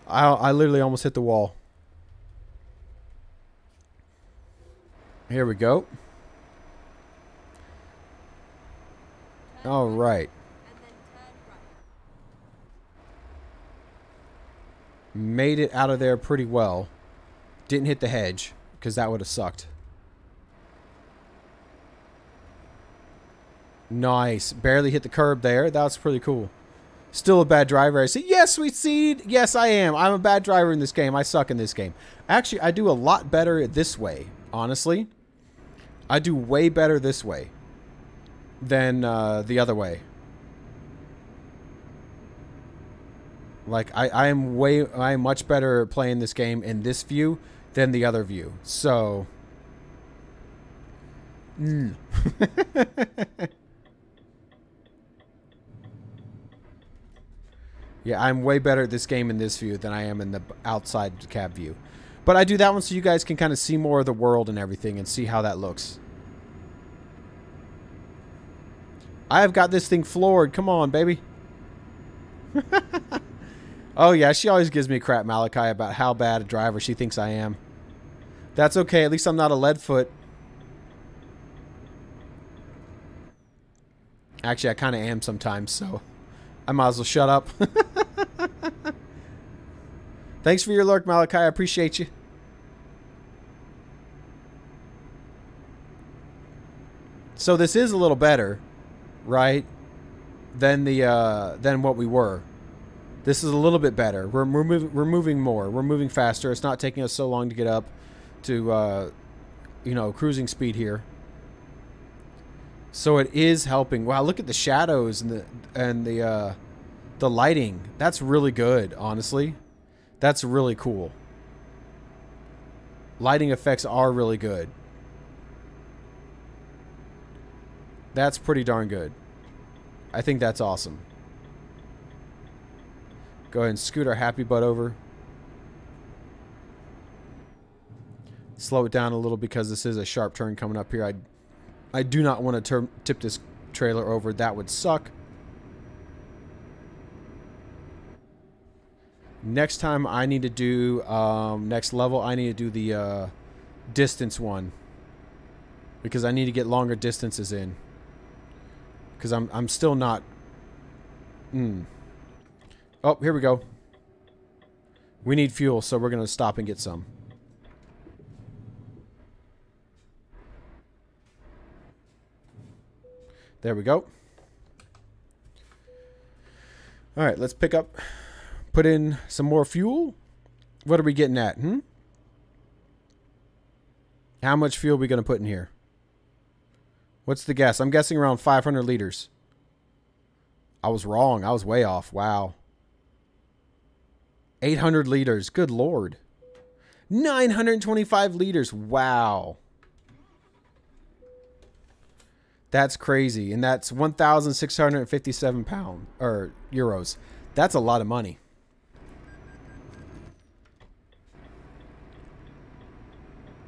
I literally almost hit the wall. Here we go. All right. Made it out of there pretty well. Didn't hit the hedge, because that would have sucked. Nice. Barely hit the curb there. That was pretty cool. Still a bad driver. I say, yes, sweet seed. Yes, I am. I'm a bad driver in this game. I suck in this game. Actually, I do a lot better this way, honestly. I do way better this way than the other way. Like, I am much better at playing this game in this view than the other view. So... Yeah, I'm way better at this game in this view than I am in the outside cab view. But I do that one so you guys can kind of see more of the world and everything and see how that looks. I have got this thing floored. Come on, baby. Oh, yeah, she always gives me crap, Malachi, about how bad a driver she thinks I am. That's okay. At least I'm not a lead foot. Actually, I kind of am sometimes, so I might as well shut up. Thanks for your lurk, Malachi. I appreciate you. So this is a little better, right? Than the than what we were. This is a little bit better. We're moving more. We're moving faster. It's not taking us so long to get up to you know, cruising speed here. So it is helping. Wow, look at the shadows and the lighting. That's really good, honestly. That's really cool. Lighting effects are really good. That's pretty darn good. I think that's awesome. Go ahead and scoot our happy butt over. Slow it down a little because this is a sharp turn coming up here. I do not want to tip this trailer over. That would suck. Next time I need to do, next level, I need to do the distance one. Because I need to get longer distances in. Because I'm still not... Oh, here we go. We need fuel, so we're going to stop and get some. There we go. Alright, let's pick up... Put in some more fuel. What are we getting at? How much fuel are we going to put in here? What's the guess? I'm guessing around 500 liters. I was wrong. I was way off. Wow. 800 liters. Good Lord. 925 liters. Wow. That's crazy. And that's 1,657 pounds or euros. That's a lot of money.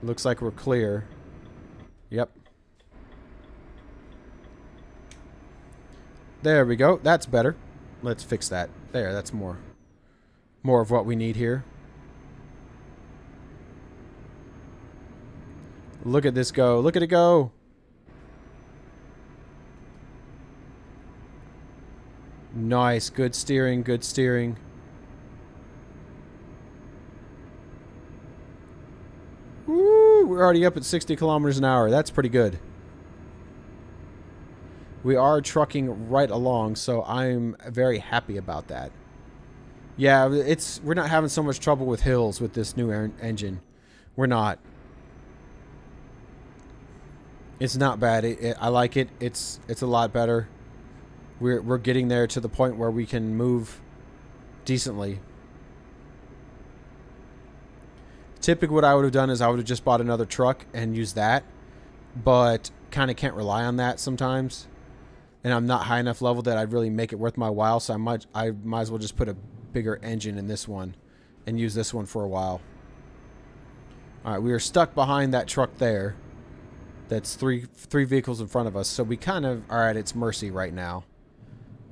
Looks like we're clear. Yep. There we go. That's better. Let's fix that. There, that's more of what we need here. Look at this go. Look at it go. Nice. Good steering. Good steering. Woo! We're already up at 60 kilometers an hour. That's pretty good. We are trucking right along, so I'm very happy about that. Yeah, we're not having so much trouble with hills with this new engine. We're not. It's not bad. I like it. It's a lot better. We're getting there to the point where we can move decently. Typically what I would have done is I would have just bought another truck and used that, but kind of can't rely on that sometimes. And I'm not high enough level that I'd really make it worth my while, so I might as well just put a bigger engine in this one and use this one for a while. Alright, we are stuck behind that truck there. That's three vehicles in front of us, so we kind of are at its mercy right now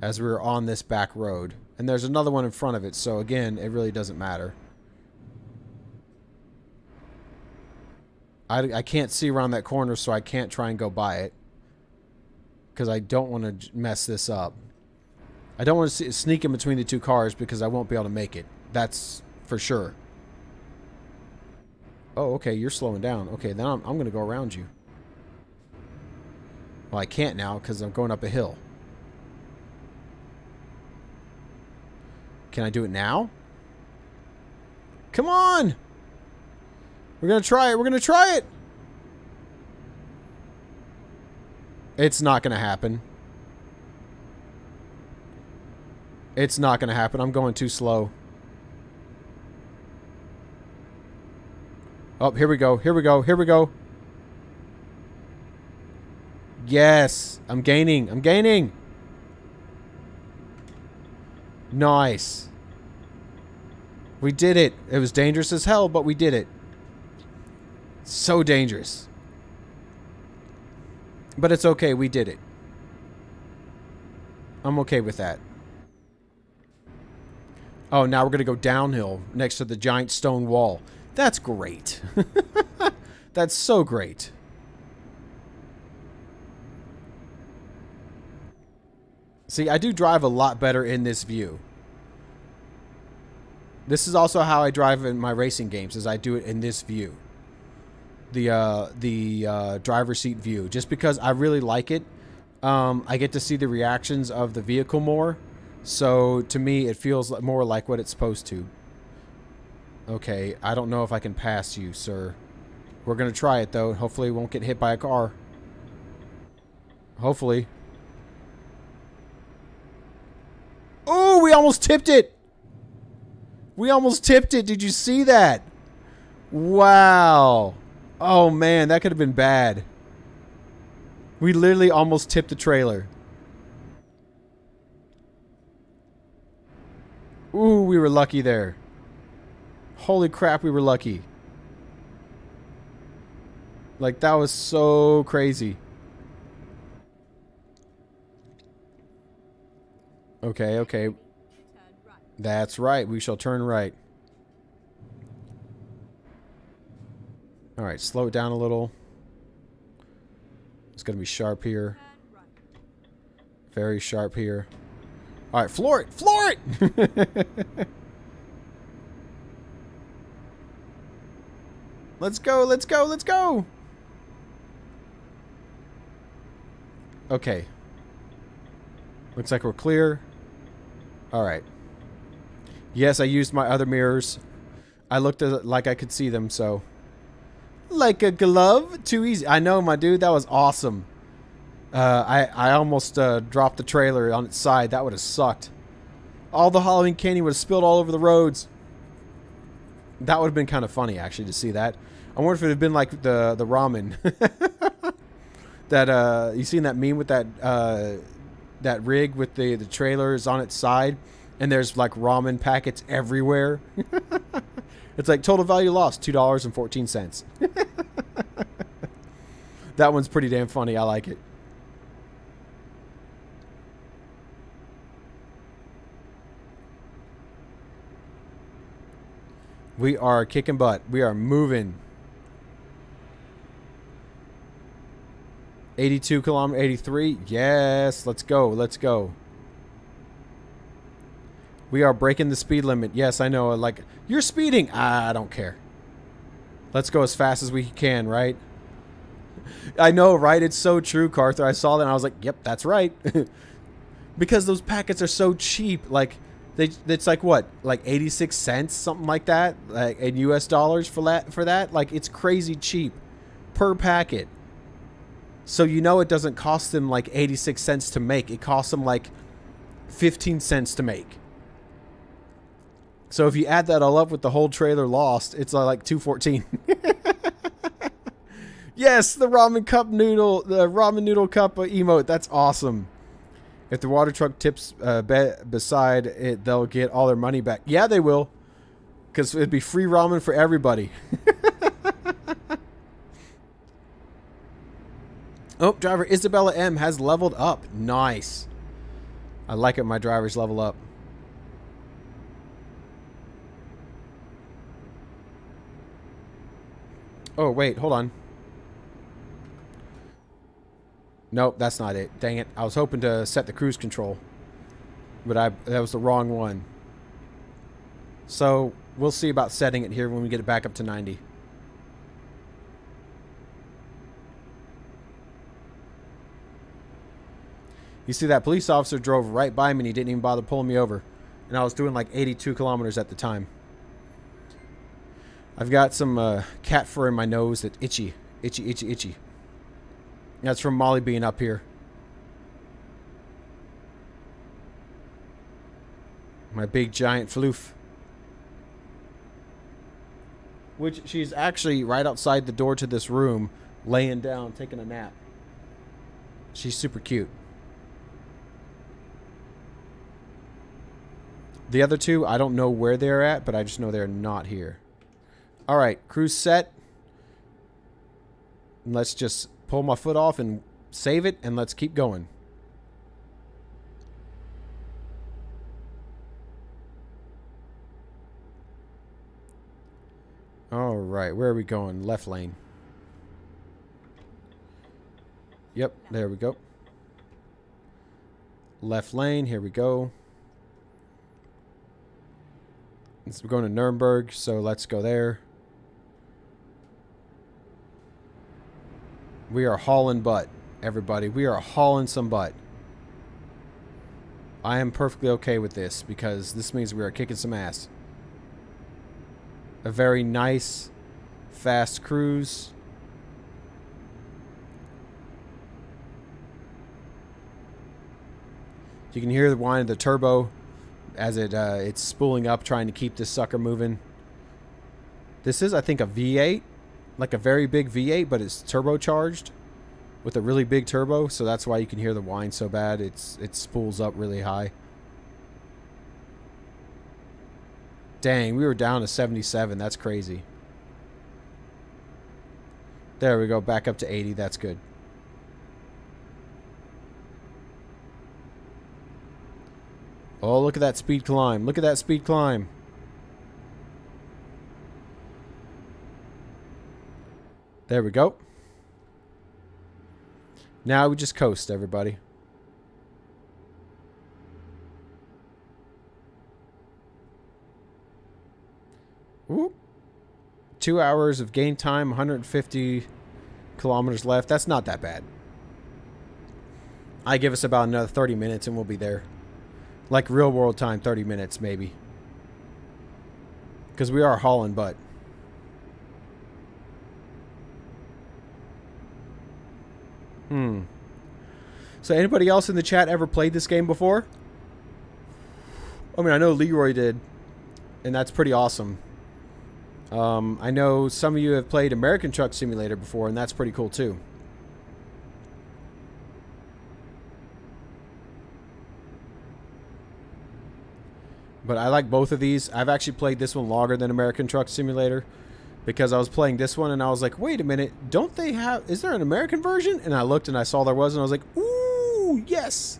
as we're on this back road. And there's another one in front of it, so again, it really doesn't matter. I can't see around that corner, so I can't try and go by it. Because I don't want to mess this up. I don't want to sneak in between the two cars because I won't be able to make it. That's for sure. Oh, okay, you're slowing down. Okay, then I'm going to go around you. Well, I can't now because I'm going up a hill. Can I do it now? Come on! We're going to try it. We're going to try it! It's not going to happen. It's not going to happen. I'm going too slow. Oh, here we go. Here we go. Here we go. Yes. I'm gaining. I'm gaining. Nice. We did it. It was dangerous as hell, but we did it. So dangerous. But it's okay. We did it. I'm okay with that. Oh, now we're going to go downhill next to the giant stone wall. That's great. That's so great. See, I do drive a lot better in this view. This is also how I drive in my racing games, is I do it in this view. The driver's seat view. Just because I really like it. I get to see the reactions of the vehicle more. So, to me, it feels more like what it's supposed to. Okay, I don't know if I can pass you, sir. We're going to try it, though. Hopefully we won't get hit by a car. Hopefully. Oh, we almost tipped it! We almost tipped it. Did you see that? Wow. Oh, man, that could have been bad. We literally almost tipped the trailer. Ooh, we were lucky there. Holy crap, we were lucky. Like, that was so crazy. Okay, okay. Turn right. That's right. We shall turn right. Alright, slow it down a little. It's going to be sharp here. Turn right. Very sharp here. Alright, floor it! Floor it! Let's go, let's go, let's go! Okay. Looks like we're clear. Alright. Yes, I used my other mirrors. I looked at it like I could see them, so. Like a glove? Too easy. I know, my dude. That was awesome. I almost dropped the trailer on its side. That would have sucked. All the Halloween candy would have spilled all over the roads. That would have been kind of funny, actually, to see that. I wonder if it had been like the ramen. That, you seen that meme with that, that rig with the trailers on its side? And there's like ramen packets everywhere. It's like total value lost, $2.14. That one's pretty damn funny. I like it. We are kicking butt. We are moving. 82 kilometer, 83. Yes, let's go. Let's go. We are breaking the speed limit. Yes, I know. Like, you're speeding. I don't care. Let's go as fast as we can, right? I know, right? It's so true, Carther. I saw that and I was like, yep, that's right. Because those packets are so cheap. Like, it's like what? Like 86 cents? Something like that? Like in US dollars for that? Like, it's crazy cheap per packet. So you know it doesn't cost them like 86 cents to make. It costs them like 15 cents to make. So if you add that all up with the whole trailer lost, it's like $2.14. Yes, the ramen noodle cup emote. That's awesome. If the water truck tips beside it, they'll get all their money back. Yeah, they will. Because it'd be free ramen for everybody. Oh, driver Isabella M has leveled up. Nice. I like it. My drivers level up. Oh, wait. Hold on. Nope, that's not it. Dang it. I was hoping to set the cruise control. But that was the wrong one. So, We'll see about setting it here when we get it back up to 90. You see, that police officer drove right by me and he didn't even bother pulling me over. And I was doing like 82 kilometers at the time. I've got some cat fur in my nose that itchy. Itchy. That's from Molly being up here. My big giant floof. Which she's actually right outside the door to this room, laying down, taking a nap. She's super cute. The other two, I don't know where they're at, but I just know they're not here. Alright, cruise set. Let's just pull my foot off and save it, and let's keep going. Alright, where are we going? Left lane. Yep, there we go. Left lane, here we go. We're going to Nuremberg, so let's go there. We are hauling butt, everybody. We are hauling some butt. I am perfectly okay with this because this means we are kicking some ass. A very nice, fast cruise. You can hear the whine of the turbo as it's spooling up, trying to keep this sucker moving. This is, I think, a V8, like a very big V8, but it's turbocharged with a really big turbo, so that's why you can hear the whine so bad. It spools up really high. Dang, we were down to 77. That's crazy. There we go, back up to 80. That's good. Oh, look at that speed climb. Look at that speed climb. There we go. Now we just coast, everybody. Whoop. 2 hours of game time, 150 kilometers left. That's not that bad. I give us about another 30 minutes and we'll be there. Like real world time, 30 minutes maybe. Because we are hauling butt. So anybody else in the chat ever played this game before? I mean, I know Leroy did. And that's pretty awesome. I know some of you have played American Truck Simulator before, and that's pretty cool too. But I like both of these. I've actually played this one longer than American Truck Simulator because I was playing this one and I was like, wait a minute, don't they have, is there an American version? And I looked and I saw there was and I was like, ooh, yes.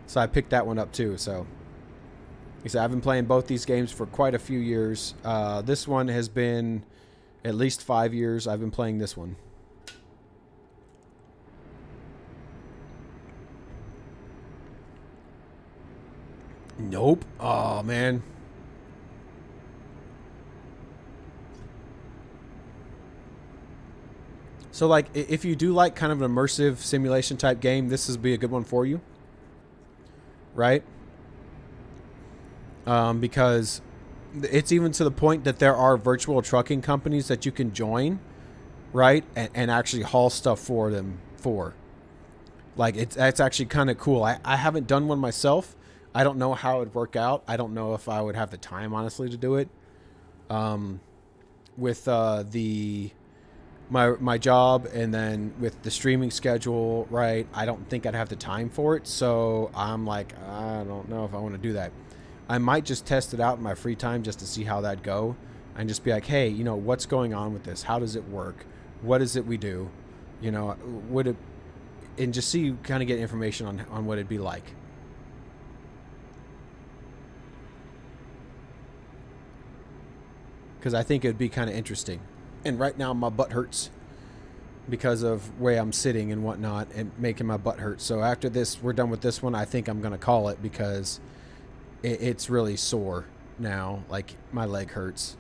So I picked that one up too. So like I said, I've been playing both these games for quite a few years. This one has been at least 5 years. I've been playing this one. Nope. Oh, man. So, like, if you do like kind of an immersive simulation type game, this would be a good one for you. Right? Because it's even to the point that there are virtual trucking companies that you can join, right? And actually haul stuff for them for. Like, that's actually kind of cool. I haven't done one myself. I don't know how it would work out. I don't know if I would have the time, honestly, to do it. With my job and then with the streaming schedule, right? I don't think I'd have the time for it. So I'm like, I don't know if I want to do that. I might just test it out in my free time just to see how that'd go. And just be like, hey, you know, what's going on with this? How does it work? What is it we do? You know, would it... And just see, kind of get information on what it'd be like. Because I think it'd be kind of interesting. And right now my butt hurts because of where I'm sitting and whatnot and making my butt hurt. So after this, we're done with this one. I think I'm going to call it because it's really sore. now. Like, my leg hurts.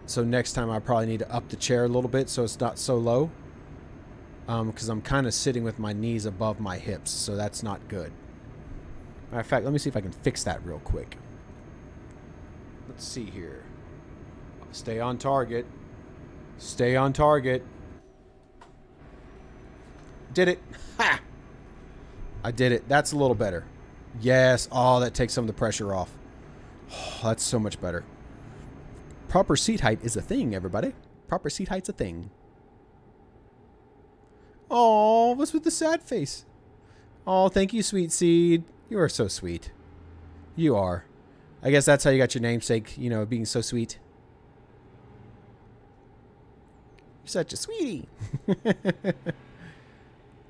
So next time I probably need to up the chair a little bit so it's not so low. Because I'm kind of sitting with my knees above my hips, so that's not good. Matter of fact, let me see if I can fix that real quick. Let's see here. Stay on target. Stay on target. Did it. Ha! I did it. That's a little better. Yes. Oh, that takes some of the pressure off. Oh, that's so much better. Proper seat height is a thing, everybody. Proper seat height's a thing. Oh, what's with the sad face? Oh, thank you, sweet seed. You are so sweet. You are. I guess that's how you got your namesake, you know, being so sweet. You're such a sweetie.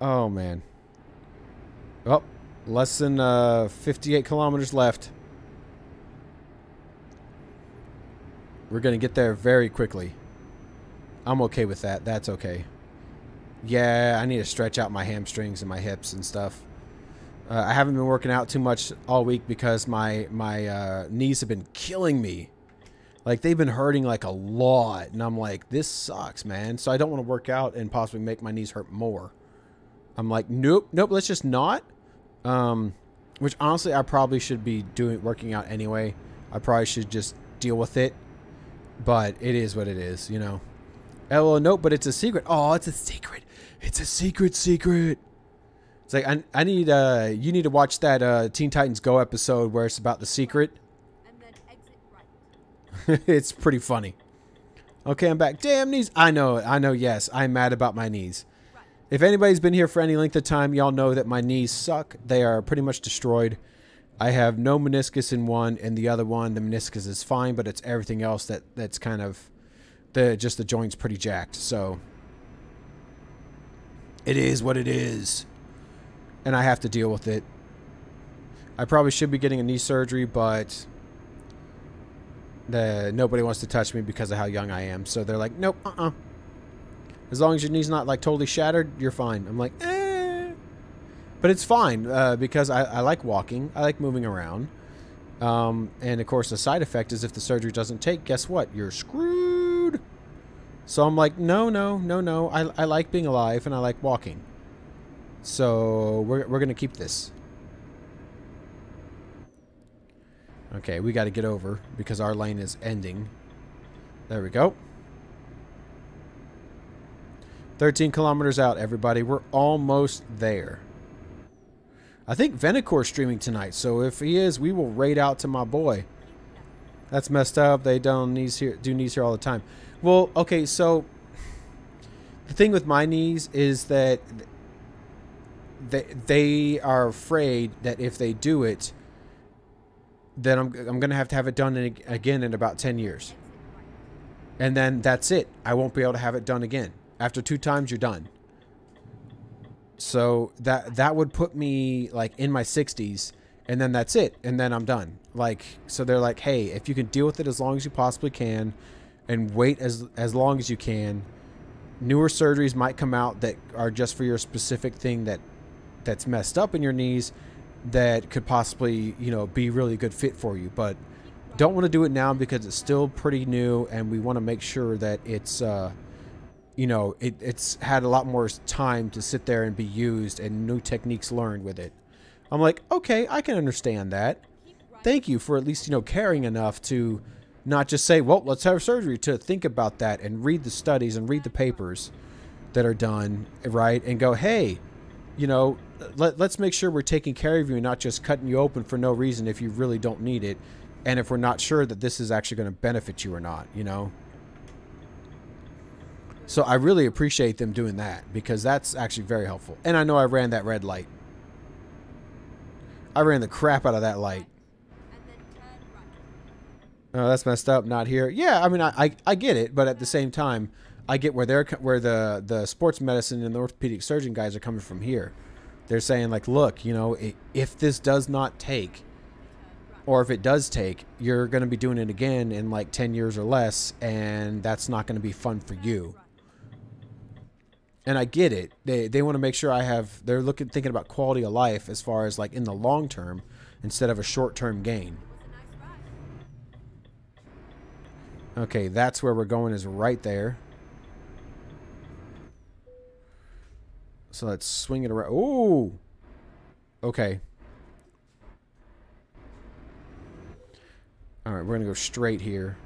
Oh, man. Oh, less than 58 kilometers left. We're going to get there very quickly. I'm okay with that. That's okay. Yeah, I need to stretch out my hamstrings and my hips and stuff. I haven't been working out too much all week because my knees have been killing me. Like, they've been hurting like a lot. And I'm like, this sucks, man. So I don't want to work out and possibly make my knees hurt more. I'm like, nope, let's just not. Which honestly, I probably should be working out anyway. I probably should just deal with it. But it is what it is, you know. LOL, nope, but it's a secret. Oh, it's a secret. It's a secret. It's like, I need, you need to watch that Teen Titans Go episode where it's about the secret. And then exit right. It's pretty funny. Okay, I'm back. Damn knees. I know, yes. I'm mad about my knees. If anybody's been here for any length of time, y'all know that my knees suck. They are pretty much destroyed. I have no meniscus in one, and the other one, the meniscus is fine, but it's everything else that's kind of, just the joint's pretty jacked. So, it is what it is. And I have to deal with it. I probably should be getting a knee surgery, but nobody wants to touch me because of how young I am. So they're like, nope, as long as your knee's not like totally shattered, you're fine. I'm like, eh. But it's fine because I like walking. I like moving around. And of course, the side effect is if the surgery doesn't take, guess what? You're screwed. So I'm like, no. I like being alive and I like walking. So we're going to keep this. Okay, we got to get over because our lane is ending. There we go. 13 kilometers out, everybody. We're almost there. I think Venicor's streaming tonight, so if he is, we will raid out to my boy. That's messed up. They do knees here all the time. Well, okay, so the thing with my knees is that they are afraid that if they do it, then I'm going to have it done again in about 10 years. And then that's it. I won't be able to have it done again. After 2 times, you're done. So that would put me like in my 60s, and then that's it, and then I'm done. Like, so they're like, hey, if you can deal with it as long as you possibly can, and wait as long as you can, newer surgeries might come out that are just for your specific thing that's messed up in your knees, that could possibly, you know, be really good fit for you. But don't want to do it now because it's still pretty new, and we want to make sure that it's you know, it's had a lot more time to sit there and be used and new techniques learned with it. I'm like, okay, I can understand that. Thank you for at least, you know, caring enough to not just say, well, let's have surgery, to think about that and read the studies and read the papers that are done, right? And go, hey, you know, let's make sure we're taking care of you and not just cutting you open for no reason if you really don't need it. And if we're not sure that this is actually going to benefit you or not, you know? So I really appreciate them doing that because that's actually very helpful. And I know I ran that red light. I ran the crap out of that light. And then turn right. Oh, that's messed up. Not here. Yeah, I mean, I get it, but at the same time, I get where the sports medicine and the orthopedic surgeon guys are coming from here. They're saying like, look, you know, if this does not take, or if it does take, you're going to be doing it again in like 10 years or less, and that's not going to be fun for you. And I get it. They want to make sure they're thinking about quality of life as far as like in the long term instead of a short term gain. Okay, that's where we're going, is right there. So let's swing it around. Ooh! Okay. Alright, we're going to go straight here.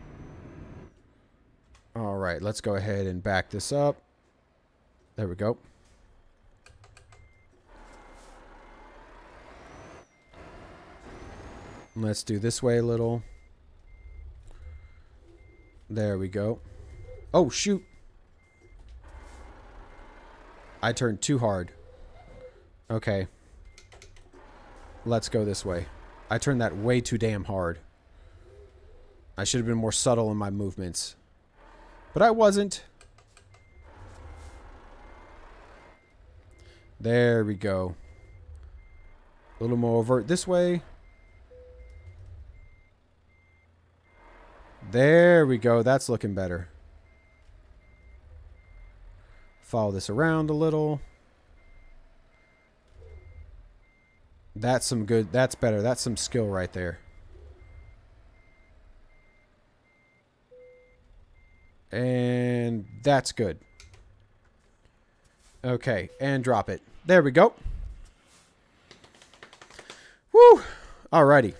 Alright, let's go ahead and back this up. There we go. Let's do this way a little. There we go. Oh, shoot. I turned too hard. Okay. Let's go this way. I turned that way too damn hard. I should have been more subtle in my movements. But I wasn't. There we go. A little more overt this way. There we go. That's looking better. Follow this around a little. That's some good. That's better. That's some skill right there. And that's good. Okay. And drop it. There we go. Woo! Alrighty.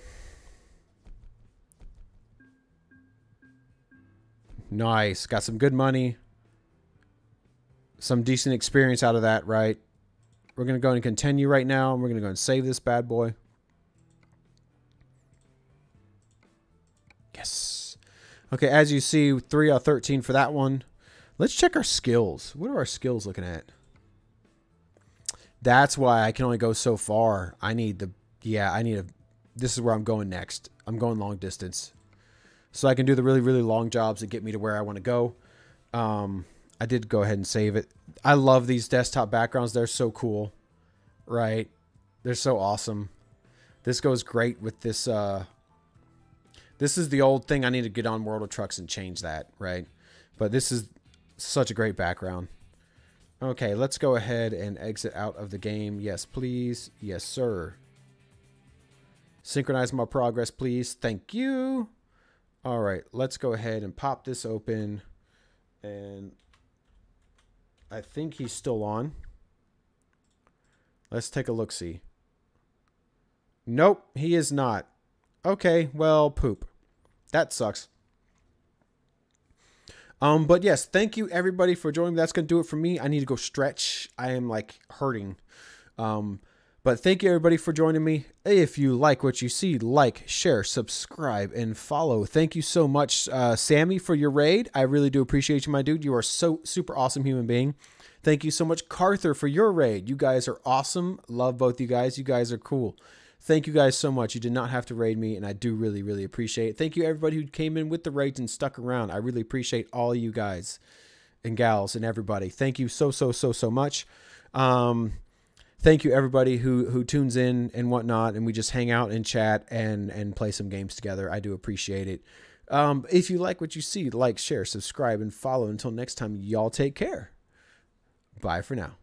Nice. Got some good money. Some decent experience out of that, right? We're going to go and continue right now. And we're going to go and save this bad boy. Yes. Okay, as you see, 3 out of 13 for that one. Let's check our skills. What are our skills looking at? That's why I can only go so far. I need the... Yeah, I need a... This is where I'm going next. I'm going long distance. So I can do the really, really long jobs that get me to where I want to go. I did go ahead and save it. I love these desktop backgrounds. They're so cool. Right? They're so awesome. This goes great with this. This is the old thing. I need to get on World of Trucks and change that. Right? But this is such a great background. Okay, let's go ahead and exit out of the game. Yes, please. Yes, sir. Synchronize my progress, please. Thank you. All right, let's go ahead and pop this open. And I think he's still on. Let's take a look-see. Nope, he is not. Okay, well, poop. That sucks. But yes, thank you everybody for joining. That's going to do it for me. I need to go stretch. I am like hurting. But thank you everybody for joining me. If you like what you see, like, share, subscribe, and follow. Thank you so much, Sammy, for your raid. I really do appreciate you, my dude. You are so super awesome human being. Thank you so much, Carther, for your raid. You guys are awesome. Love both you guys. You guys are cool. Thank you guys so much. You did not have to raid me, and I do really, really appreciate it. Thank you everybody who came in with the raids and stuck around. I really appreciate all you guys and gals and everybody. Thank you so much. Thank you everybody who tunes in and whatnot, and we just hang out and chat and play some games together. I do appreciate it. If you like what you see, like, share, subscribe, and follow. Until next time, y'all take care. Bye for now.